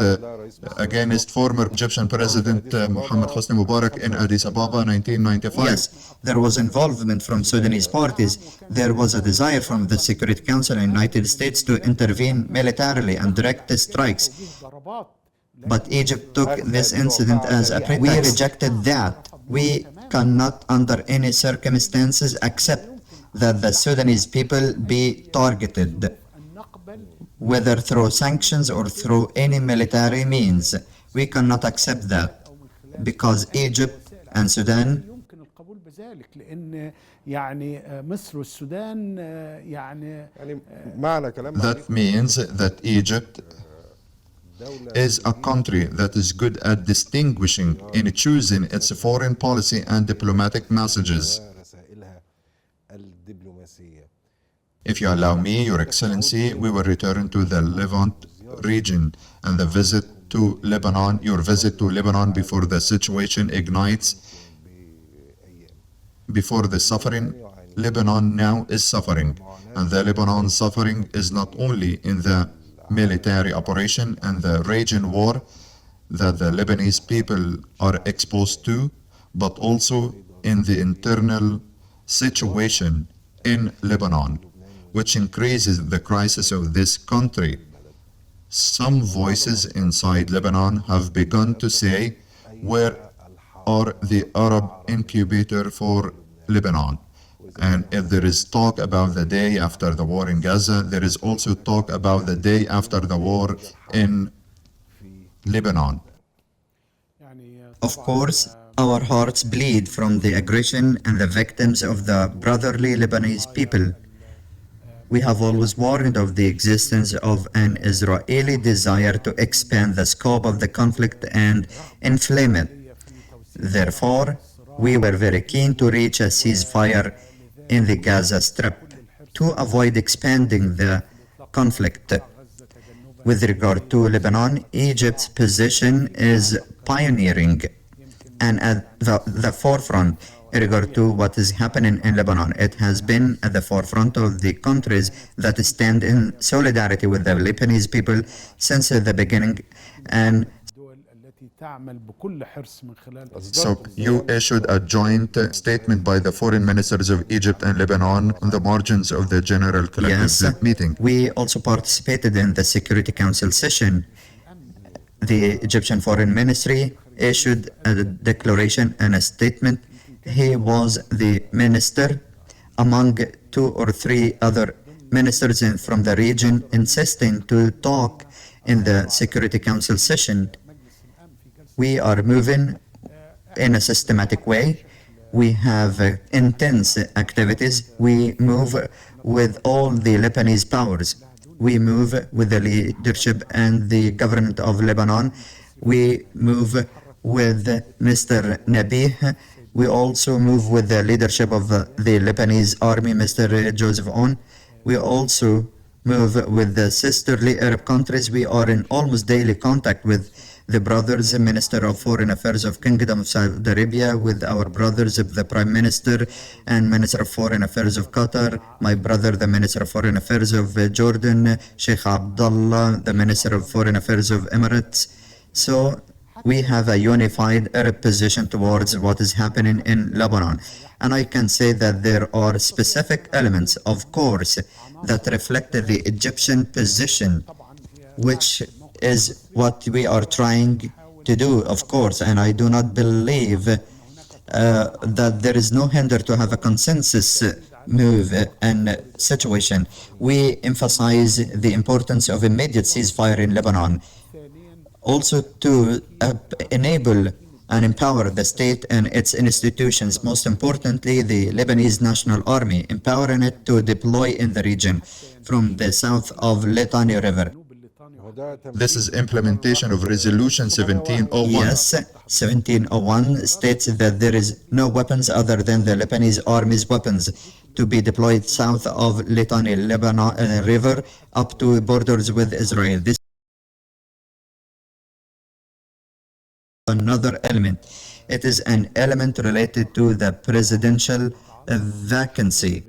against former Egyptian President Mohammed Hosni Mubarak in Addis Ababa 1995? Yes, there was involvement from Sudanese parties. There was a desire from the Security Council in the United States to intervene militarily and direct the strikes. But Egypt took this incident as a pretext. We rejected that. We cannot under any circumstances accept that the Sudanese people be targeted, whether through sanctions or through any military means. We cannot accept that because Egypt and Sudan That means that Egypt is a country that is good at distinguishing in choosing its foreign policy and diplomatic messages. If you allow me, Your Excellency, we will return to the Levant region and the visit to Lebanon, your visit to Lebanon before the situation ignites, before the suffering. Lebanon now is suffering, and the Lebanon suffering is not only in the military operation and the region war that the Lebanese people are exposed to, but also in the internal situation in Lebanon, which increases the crisis of this country. Some voices inside Lebanon have begun to say, where are the Arab incubator for Lebanon? And if there is talk about the day after the war in Gaza, there is also talk about the day after the war in Lebanon. Of course, our hearts bleed from the aggression and the victims of the brotherly Lebanese people. We have always warned of the existence of an Israeli desire to expand the scope of the conflict and inflame it. Therefore, we were very keen to reach a ceasefire in the Gaza Strip to avoid expanding the conflict. With regard to Lebanon, Egypt's position is pioneering and at the forefront in regard to what is happening in Lebanon. It has been at the forefront of the countries that stand in solidarity with the Lebanese people since the beginning. And so you issued a joint statement by the foreign ministers of Egypt and Lebanon on the margins of the General Collective meeting. We also participated in the Security Council session. The Egyptian Foreign Ministry issued a declaration and a statement. He was the minister among 2 or 3 other ministers from the region insisting to talk in the Security Council session. We are moving in a systematic way. We have intense activities. We move with all the Lebanese powers. We move with the leadership and the government of Lebanon. We move with Mr. Nabih. We also move with the leadership of the Lebanese army, Mr. Joseph Aoun. We also move with the sisterly Arab countries. We are in almost daily contact with the brothers, Minister of Foreign Affairs of Kingdom of Saudi Arabia, with our brothers, the Prime Minister and Minister of Foreign Affairs of Qatar, my brother, the Minister of Foreign Affairs of Jordan, Sheikh Abdullah, the Minister of Foreign Affairs of Emirates. So we have a unified Arab position towards what is happening in Lebanon. And I can say that there are specific elements, of course, that reflect the Egyptian position, which is what we are trying to do, of course. And I do not believe that there is no hinder to have a consensus move and situation. We emphasize the importance of immediate ceasefire in Lebanon. Also to enable and empower the state and its institutions, most importantly the Lebanese National Army, empowering it to deploy in the region from the south of Litani River. This is implementation of Resolution 1701. Yes, 1701 states that there is no weapons other than the Lebanese army's weapons to be deployed south of Litani River up to borders with Israel. This another element. It is an element related to the presidential vacancy.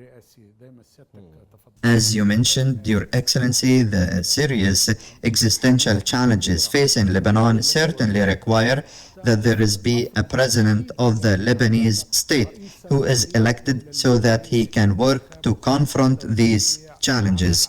As you mentioned, Your Excellency, the serious existential challenges facing Lebanon certainly require that there be a president of the Lebanese state who is elected so that he can work to confront these challenges.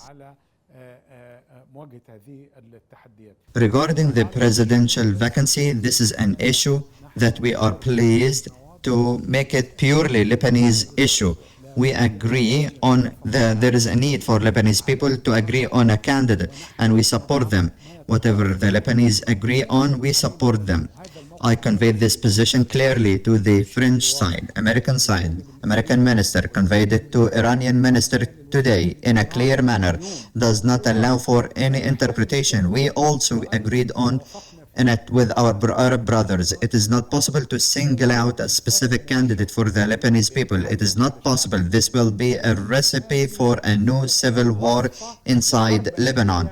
Regarding the presidential vacancy, this is an issue that we are pleased to make it purely Lebanese issue. We agree on there is a need for Lebanese people to agree on a candidate, and we support them. Whatever the Lebanese agree on, we support them. I conveyed this position clearly to the French side, American minister conveyed it to Iranian minister today in a clear manner, does not allow for any interpretation. We also agreed on it with our Arab brothers. It is not possible to single out a specific candidate for the Lebanese people. It is not possible. This will be a recipe for a new civil war inside Lebanon.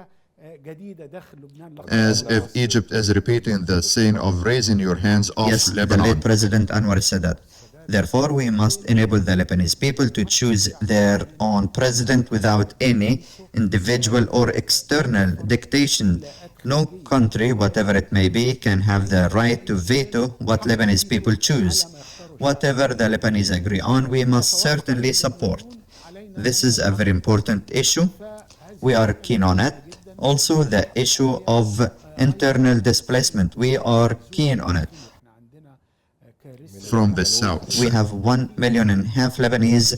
As if Egypt is repeating the sin of raising your hands off Yes, Lebanon. the late President Anwar said that. Therefore, we must enable the Lebanese people to choose their own president without any individual or external dictation. No country, whatever it may be, can have the right to veto what Lebanese people choose. Whatever the Lebanese agree on, we must certainly support. This is a very important issue. We are keen on it. Also, the issue of internal displacement, we are keen on it. From the south. We have 1.5 million Lebanese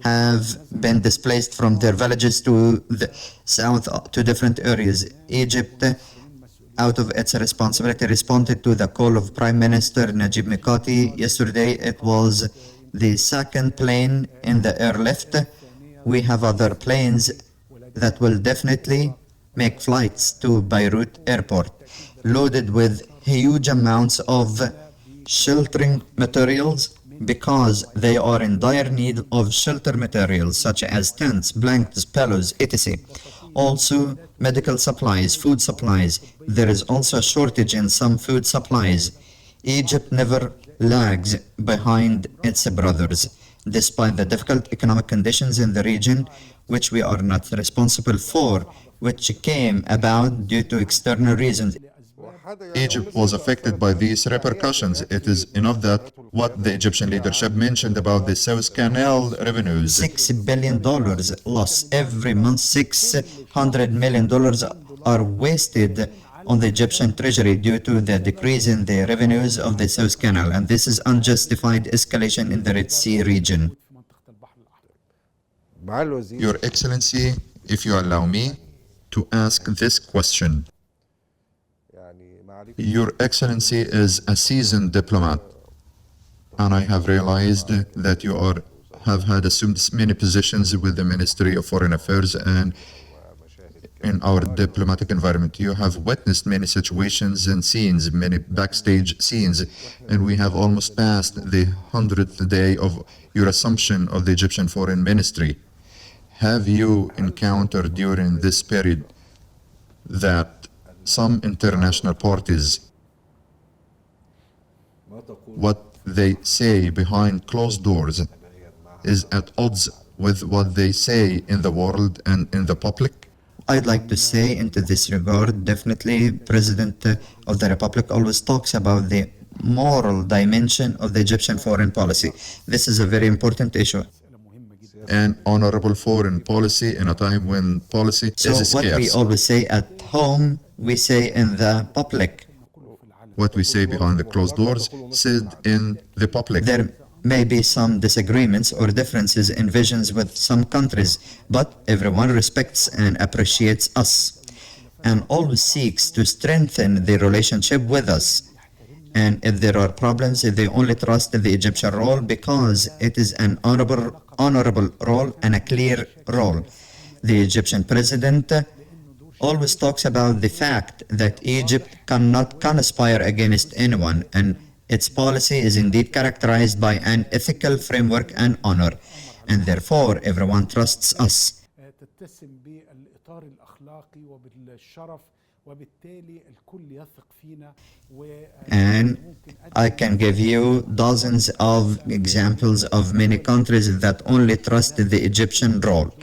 have been displaced from their villages to the south to different areas. Egypt, out of its responsibility, responded to the call of Prime Minister Najib Mikati. Yesterday, it was the second plane in the airlift. We have other planes that will definitely make flights to Beirut airport, loaded with huge amounts of sheltering materials, because they are in dire need of shelter materials such as tents, blankets, pillows, etc. Also, medical supplies, food supplies. There is also a shortage in some food supplies. Egypt never lags behind its brothers, despite the difficult economic conditions in the region, which we are not responsible for, which came about due to external reasons. Egypt was affected by these repercussions. It is enough that what the Egyptian leadership mentioned about the Suez Canal revenues. $6 billion loss every month. $600 million are wasted on the Egyptian treasury due to the decrease in the revenues of the Suez Canal, and this is unjustified escalation in the Red Sea region. Your Excellency, if you allow me to ask this question. Your Excellency is a seasoned diplomat, and I have realized that you are have had assumed many positions with the Ministry of Foreign Affairs and in our diplomatic environment. You have witnessed many situations and scenes, many backstage scenes, and we have almost passed the 100th day of your assumption of the Egyptian Foreign Ministry. Have you encountered during this period that some international parties, what they say behind closed doors is at odds with what they say in the world and in the public? I'd like to say into this regard, definitely President of the Republic always talks about the moral dimension of the Egyptian foreign policy. This is a very important issue. And honorable foreign policy in a time when policy So is what we scarce. always say at home, we say in the public. What we say behind the closed doors said in the public. There may be some disagreements or differences in visions with some countries, but everyone respects and appreciates us and always seeks to strengthen the relationship with us. And if there are problems, they only trust the Egyptian role because it is an honorable role and a clear role. The Egyptian president always talks about the fact that Egypt cannot conspire against anyone, and its policy is indeed characterized by an ethical framework and honor, and therefore everyone trusts us. تتسم بالإطار الأخلاقي وبالشرف وبالتالي الكل يثق فينا. And I can give you dozens of examples of many countries that only trust the Egyptian role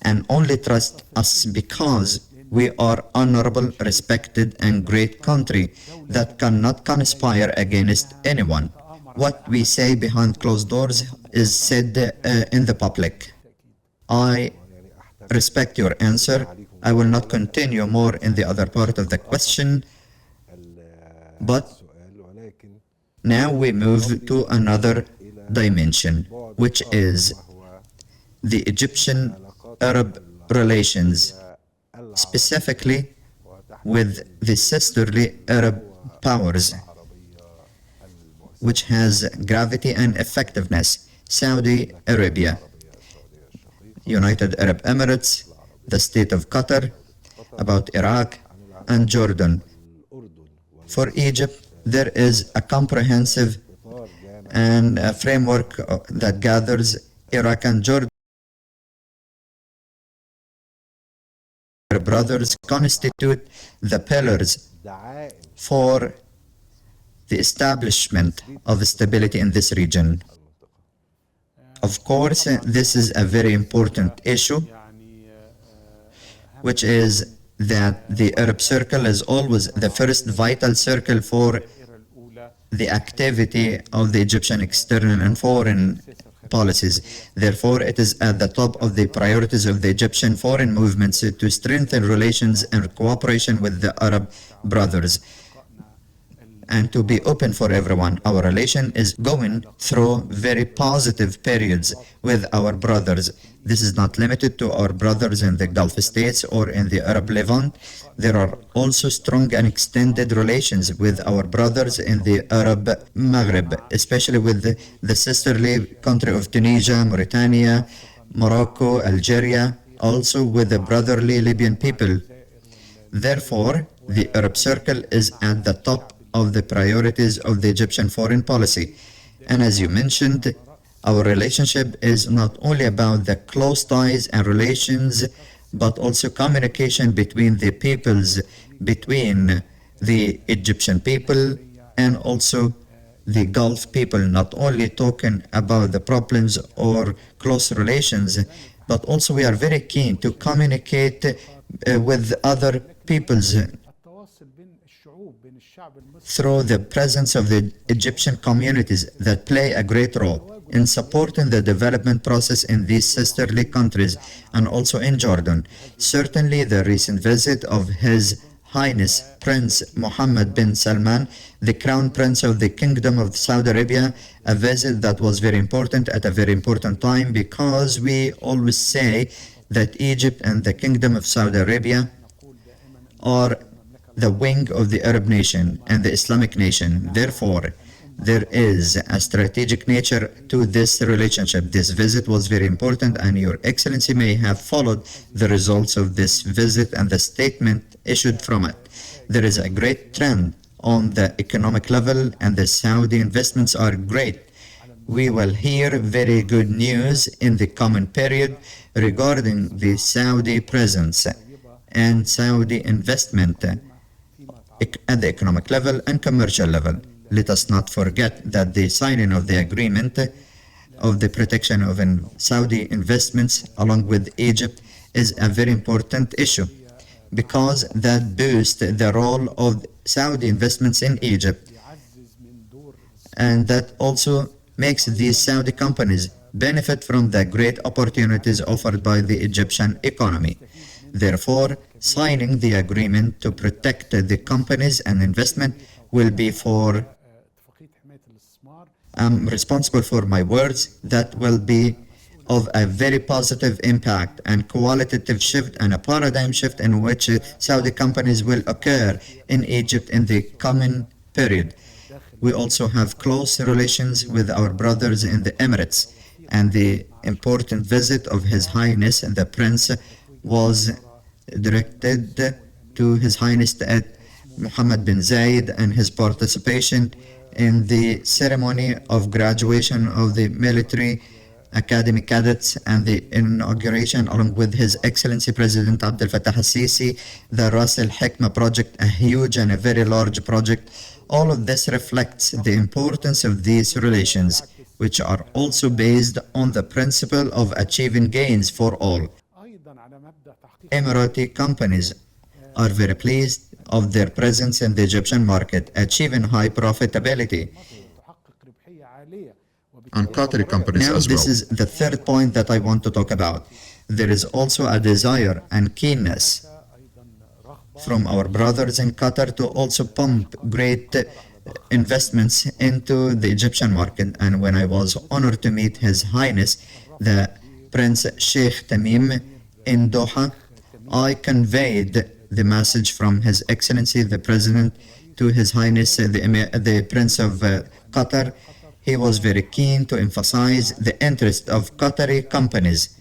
and only trust us because we are honorable, respected, and great country that cannot conspire against anyone. What we say behind closed doors is said in the public. I respect your answer. I will not continue more in the other part of the question, but now we move to another dimension, which is the Egyptian-Arab relations, specifically with the sisterly Arab powers, which has gravity and effectiveness: Saudi Arabia, United Arab Emirates, the state of Qatar, about Iraq, and Jordan. For Egypt, there is a comprehensive and a framework that gathers Iraq and Jordan. Our brothers constitute the pillars for the establishment of stability in this region. Of course, this is a very important issue, which is that the Arab Circle is always the first vital circle for the activity of the Egyptian external and foreign policies. Therefore, it is at the top of the priorities of the Egyptian foreign movements to strengthen relations and cooperation with the Arab brothers and to be open for everyone. Our relation is going through very positive periods with our brothers. This is not limited to our brothers in the Gulf states or in the Arab Levant. There are also strong and extended relations with our brothers in the Arab Maghreb, especially with the sisterly country of Tunisia, Mauritania, Morocco, Algeria, also with the brotherly Libyan people. Therefore, the Arab Circle is at the top of the priorities of the Egyptian foreign policy. And as you mentioned, our relationship is not only about the close ties and relations, but also communication between the peoples, between the Egyptian people and also the Gulf people, not only talking about the problems or close relations, but also we are very keen to communicate with other peoples through the presence of the Egyptian communities that play a great role in supporting the development process in these sisterly countries and also in Jordan. Certainly, the recent visit of His Highness Prince Mohammed bin Salman, the Crown Prince of the Kingdom of Saudi Arabia, a visit that was very important at a very important time, because we always say that Egypt and the Kingdom of Saudi Arabia are the wing of the Arab nation and the Islamic nation. Therefore, There is a strategic nature to this relationship. This visit was very important, and Your Excellency may have followed the results of this visit and the statement issued from it. There is a great trend on the economic level, and the Saudi investments are great. We will hear very good news in the coming period regarding the Saudi presence and Saudi investment at the economic level and commercial level. Let us not forget that the signing of the agreement of the protection of Saudi investments along with Egypt is a very important issue, because that boosts the role of Saudi investments in Egypt, and that also makes these Saudi companies benefit from the great opportunities offered by the Egyptian economy. Therefore, signing the agreement to protect the companies and investment will be for I'm responsible for my words, that will be of a very positive impact and qualitative shift and a paradigm shift in which Saudi companies will occur in Egypt in the coming period. We also have close relations with our brothers in the Emirates, and the important visit of His Highness the Prince was directed to His Highness Mohammed bin Zayed and his participation in the ceremony of graduation of the military academy cadets and the inauguration, along with His Excellency President Abdel-Fattah al-Sisi, the Ras al-Hikma project, a huge and a very large project. All of this reflects the importance of these relations, which are also based on the principle of achieving gains for all. Emirati companies are very pleased of their presence in the Egyptian market, achieving high profitability. And Qatari companies Now, as well. this is the third point that I want to talk about. There is also a desire and keenness from our brothers in Qatar to also pump great investments into the Egyptian market. And when I was honored to meet His Highness, the Prince Sheikh Tamim in Doha, I conveyed the message from His Excellency the President to His Highness the Prince of Qatar. He was very keen to emphasize the interest of Qatari companies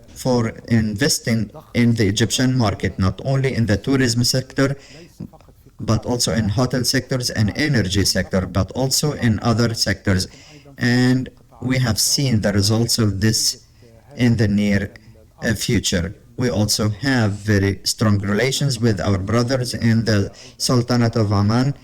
for investing in the Egyptian market, not only in the tourism sector, but also in hotel sectors and energy sector, but also in other sectors. And we have seen the results of this in the near future. We also have very strong relations with our brothers in the Sultanate of Oman,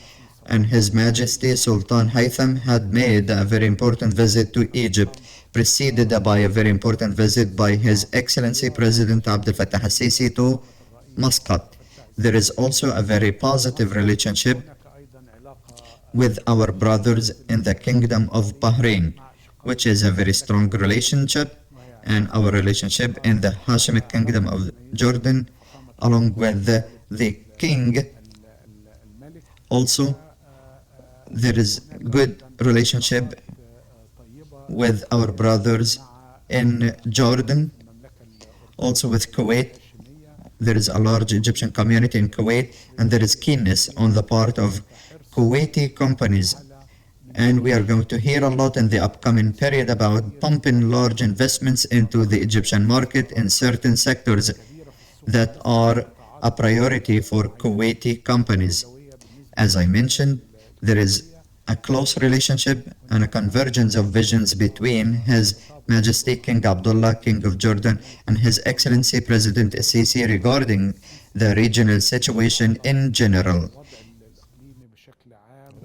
and His Majesty Sultan Haytham had made a very important visit to Egypt, preceded by a very important visit by His Excellency President Abdel-Fattah al-Sisi to Muscat. There is also a very positive relationship with our brothers in the Kingdom of Bahrain, which is a very strong relationship, and our relationship in the Hashemite Kingdom of Jordan, along with the King. Also, there is good relationship with our brothers in Jordan, also with Kuwait. There is a large Egyptian community in Kuwait, and there is keenness on the part of Kuwaiti companies. And we are going to hear a lot in the upcoming period about pumping large investments into the Egyptian market in certain sectors that are a priority for Kuwaiti companies. As I mentioned, there is a close relationship and a convergence of visions between His Majesty King Abdullah, King of Jordan, and His Excellency President Sisi regarding the regional situation in general.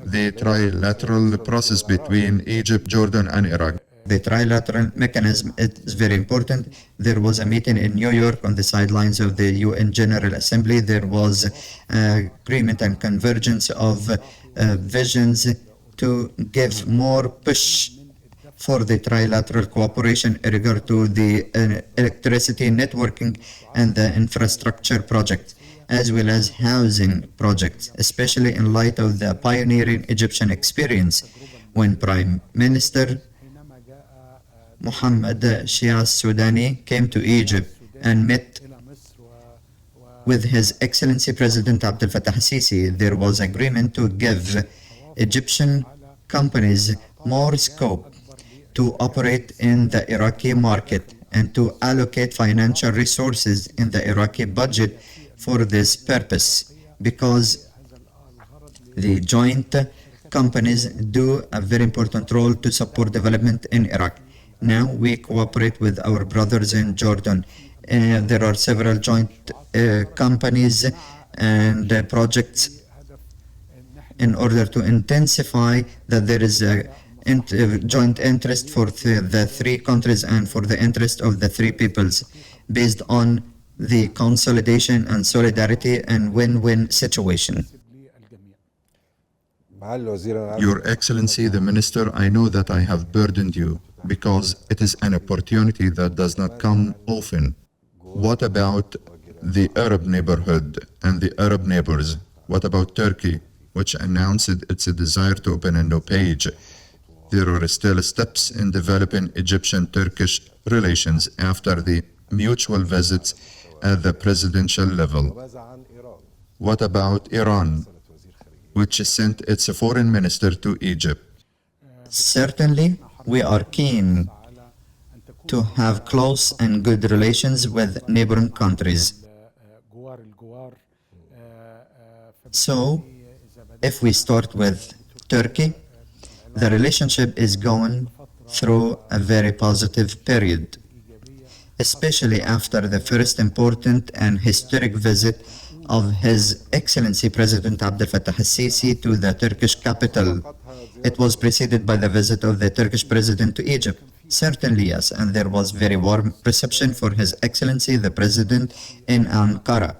The trilateral process between Egypt, Jordan, and Iraq. The trilateral mechanism is very important. There was a meeting in New York on the sidelines of the UN General Assembly. There was agreement and convergence of visions to give more push for the trilateral cooperation in regard to the electricity networking and the infrastructure project, as well as housing projects, especially in light of the pioneering Egyptian experience when Prime Minister Mohammed Shia Sudani came to Egypt and met with His Excellency President Abdel-Fattah al-Sisi. There was agreement to give Egyptian companies more scope to operate in the Iraqi market and to allocate financial resources in the Iraqi budget for this purpose, because the joint companies do a very important role to support development in Iraq. Now we cooperate with our brothers in Jordan. There are several joint companies and projects in order to intensify that there is a joint interest for the three countries and for the interest of the three peoples, based on the consolidation and solidarity and win-win situation. Your Excellency, the Minister, I know that I have burdened you because it is an opportunity that does not come often. What about the Arab neighborhood and the Arab neighbors? What about Turkey, which announced its desire to open a new page? There are still steps in developing Egyptian-Turkish relations after the mutual visits at the presidential level. What about Iran, which sent its foreign minister to Egypt? Certainly, we are keen to have close and good relations with neighboring countries. So, if we start with Turkey, the relationship is going through a very positive period, especially after the first important and historic visit of His Excellency President Abdelatty al-Sisi to the Turkish capital. It was preceded by the visit of the Turkish President to Egypt. Certainly, yes, and there was very warm reception for His Excellency the President in Ankara.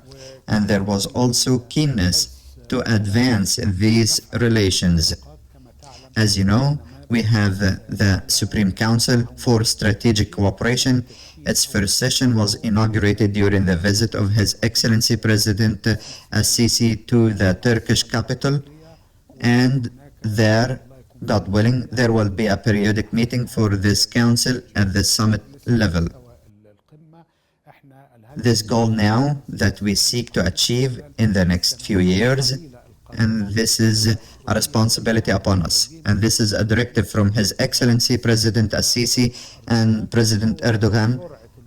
And there was also keenness to advance these relations. As you know, we have the Supreme Council for Strategic Cooperation. Its first session was inaugurated during the visit of His Excellency President al-Sisi to the Turkish capital, and there, God willing, there will be a periodic meeting for this council at the summit level. This goal now that we seek to achieve in the next few years, and this is a responsibility upon us, and this is a directive from His Excellency President al-Sisi and President Erdogan,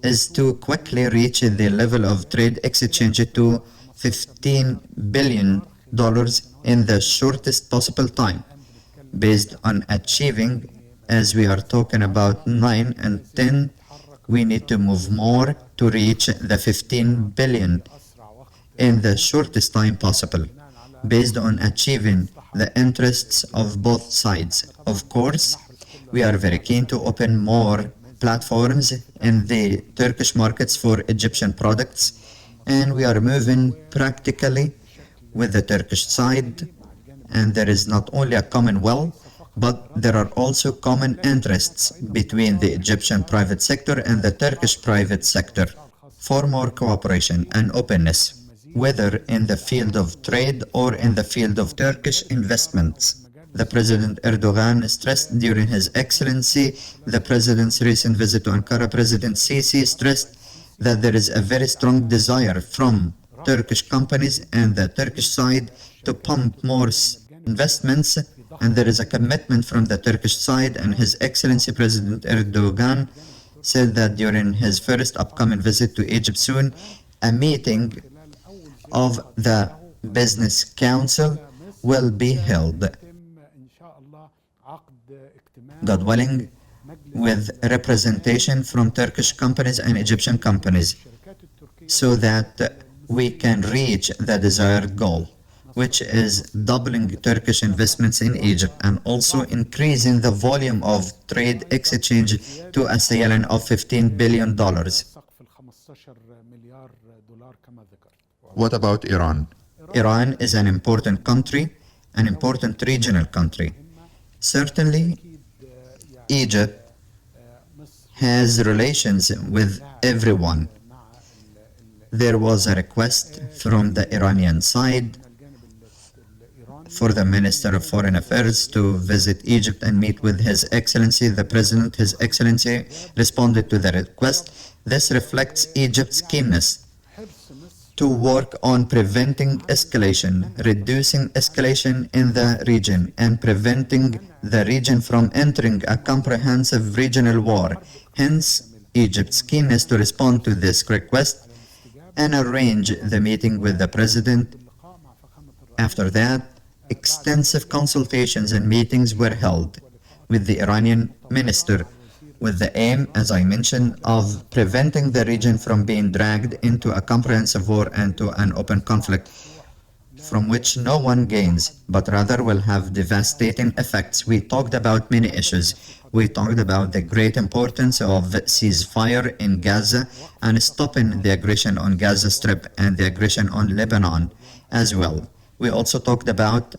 is to quickly reach the level of trade exchange to $15 billion in the shortest possible time, based on achieving, as we are talking about 9 and 10, we need to move more to reach the 15 billion in the shortest time possible, based on achieving the interests of both sides. Of course, we are very keen to open more platforms in the Turkish markets for Egyptian products, and we are moving practically with the Turkish side, and there is not only a common will, but there are also common interests between the Egyptian private sector and the Turkish private sector for more cooperation and openness, whether in the field of trade or in the field of Turkish investments. The President Erdogan stressed during His Excellency the President's recent visit to Ankara. President Sisi stressed that there is a very strong desire from Turkish companies and the Turkish side to pump more investments, and there is a commitment from the Turkish side, and His Excellency President Erdogan said that during his first upcoming visit to Egypt soon, a meeting of the Business Council will be held, God willing, with representation from Turkish companies and Egyptian companies, so that we can reach the desired goal, which is doubling Turkish investments in Egypt and also increasing the volume of trade exchange to a ceiling of $15 billion. What about Iran? Iran is an important country, an important regional country. Certainly, Egypt has relations with everyone. There was a request from the Iranian side for the Minister of Foreign Affairs to visit Egypt and meet with His Excellency the President. His Excellency responded to the request. This reflects Egypt's keenness to work on preventing escalation, reducing escalation in the region, and preventing the region from entering a comprehensive regional war. Hence, Egypt's keenness to respond to this request and arrange the meeting with the President. After that, extensive consultations and meetings were held with the Iranian minister, with the aim, as I mentioned, of preventing the region from being dragged into a comprehensive war and to an open conflict from which no one gains, but rather will have devastating effects. We talked about many issues. We talked about the great importance of ceasefire in Gaza and stopping the aggression on Gaza Strip and the aggression on Lebanon as well. We also talked about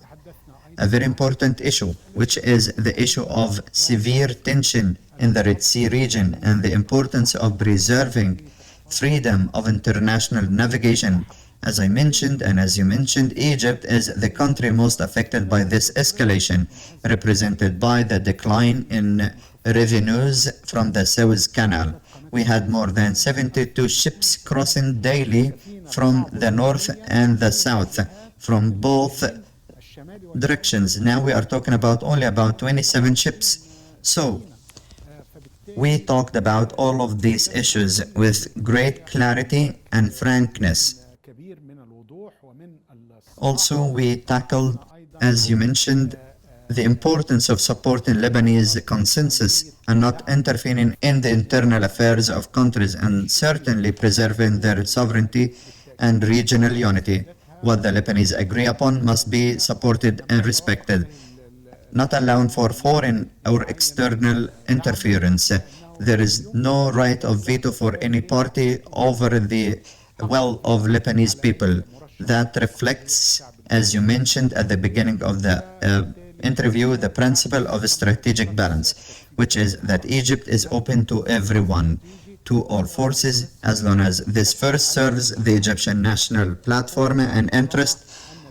a very important issue, which is the issue of severe tension in the Red Sea region and the importance of preserving freedom of international navigation. As I mentioned, and as you mentioned, Egypt is the country most affected by this escalation, represented by the decline in revenues from the Suez Canal. We had more than 72 ships crossing daily from the north and the south, from both directions. Now we are talking about only about 27 ships. So we talked about all of these issues with great clarity and frankness. Also, we tackled, as you mentioned, the importance of supporting Lebanese consensus and not interfering in the internal affairs of countries, and certainly preserving their sovereignty and regional unity. What the Lebanese agree upon must be supported and respected, not allowing for foreign or external interference. There is no right of veto for any party over the will of Lebanese people. That reflects, as you mentioned at the beginning of the interview, the principle of strategic balance, which is that Egypt is open to everyone, to all forces, as long as this first serves the Egyptian national platform and interest,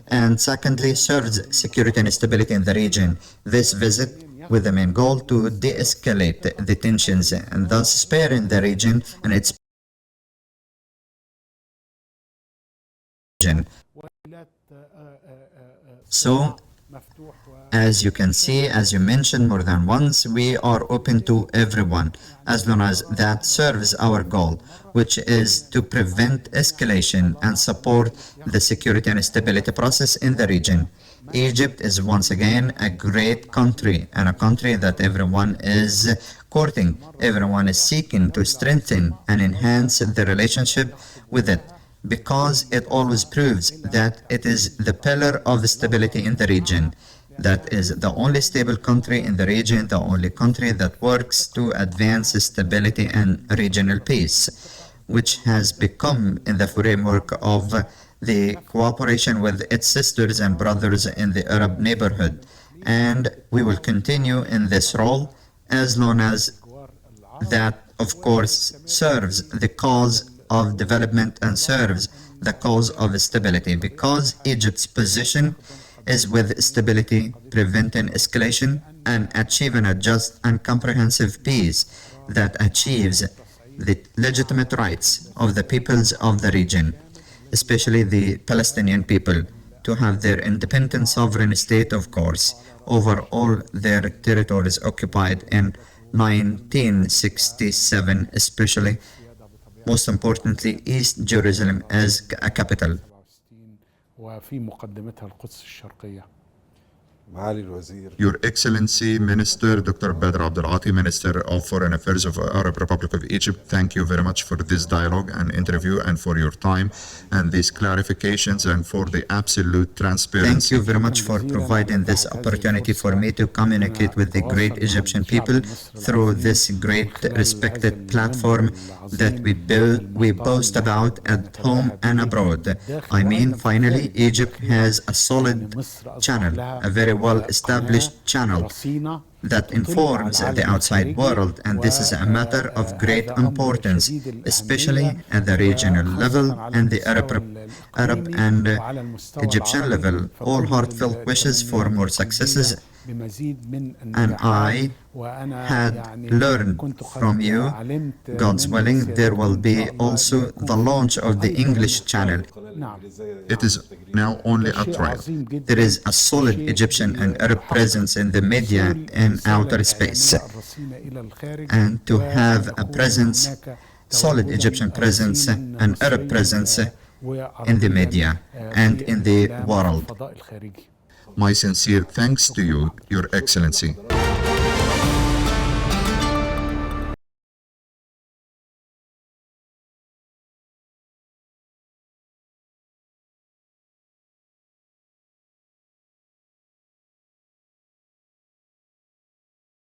and secondly serves security and stability in the region. This visit with the main goal to de-escalate the tensions and thus sparing the region and its region. So, as you can see, as you mentioned more than once, we are open to everyone, as long as that serves our goal, which is to prevent escalation and support the security and stability process in the region. Egypt is once again a great country, and a country that everyone is courting. Everyone is seeking to strengthen and enhance the relationship with it, because it always proves that it is the pillar of stability in the region. That is the only stable country in the region, the only country that works to advance stability and regional peace, which has become in the framework of the cooperation with its sisters and brothers in the Arab neighborhood. And we will continue in this role as long as that, of course, serves the cause of development and serves the cause of stability, because Egypt's position is with stability, preventing escalation, and achieving a just and comprehensive peace that achieves the legitimate rights of the peoples of the region, especially the Palestinian people, to have their independent sovereign state, of course, over all their territories occupied in 1967, especially, most importantly, East Jerusalem as a capital. وفي مقدمتها القدس الشرقية. Your Excellency, Minister Dr. Badr Abdelatty, Minister of Foreign Affairs of Arab Republic of Egypt, thank you very much for this dialogue and interview and for your time and these clarifications and for the absolute transparency. Thank you very much for providing this opportunity for me to communicate with the great Egyptian people through this great respected platform that we boast about at home and abroad. I mean, finally, Egypt has a solid channel, a very well-established channel that informs the outside world, and this is a matter of great importance, especially at the regional level and the Arab and Egyptian level. All heartfelt wishes for more successes, and I had learned from you. God's willing, there will be also the launch of the English channel. It is now only a trial. There is a solid Egyptian and Arab presence in the media in outer space, and to have a presence, solid Egyptian presence and Arab presence in the media and in the world. My sincere thanks to you, Your Excellency.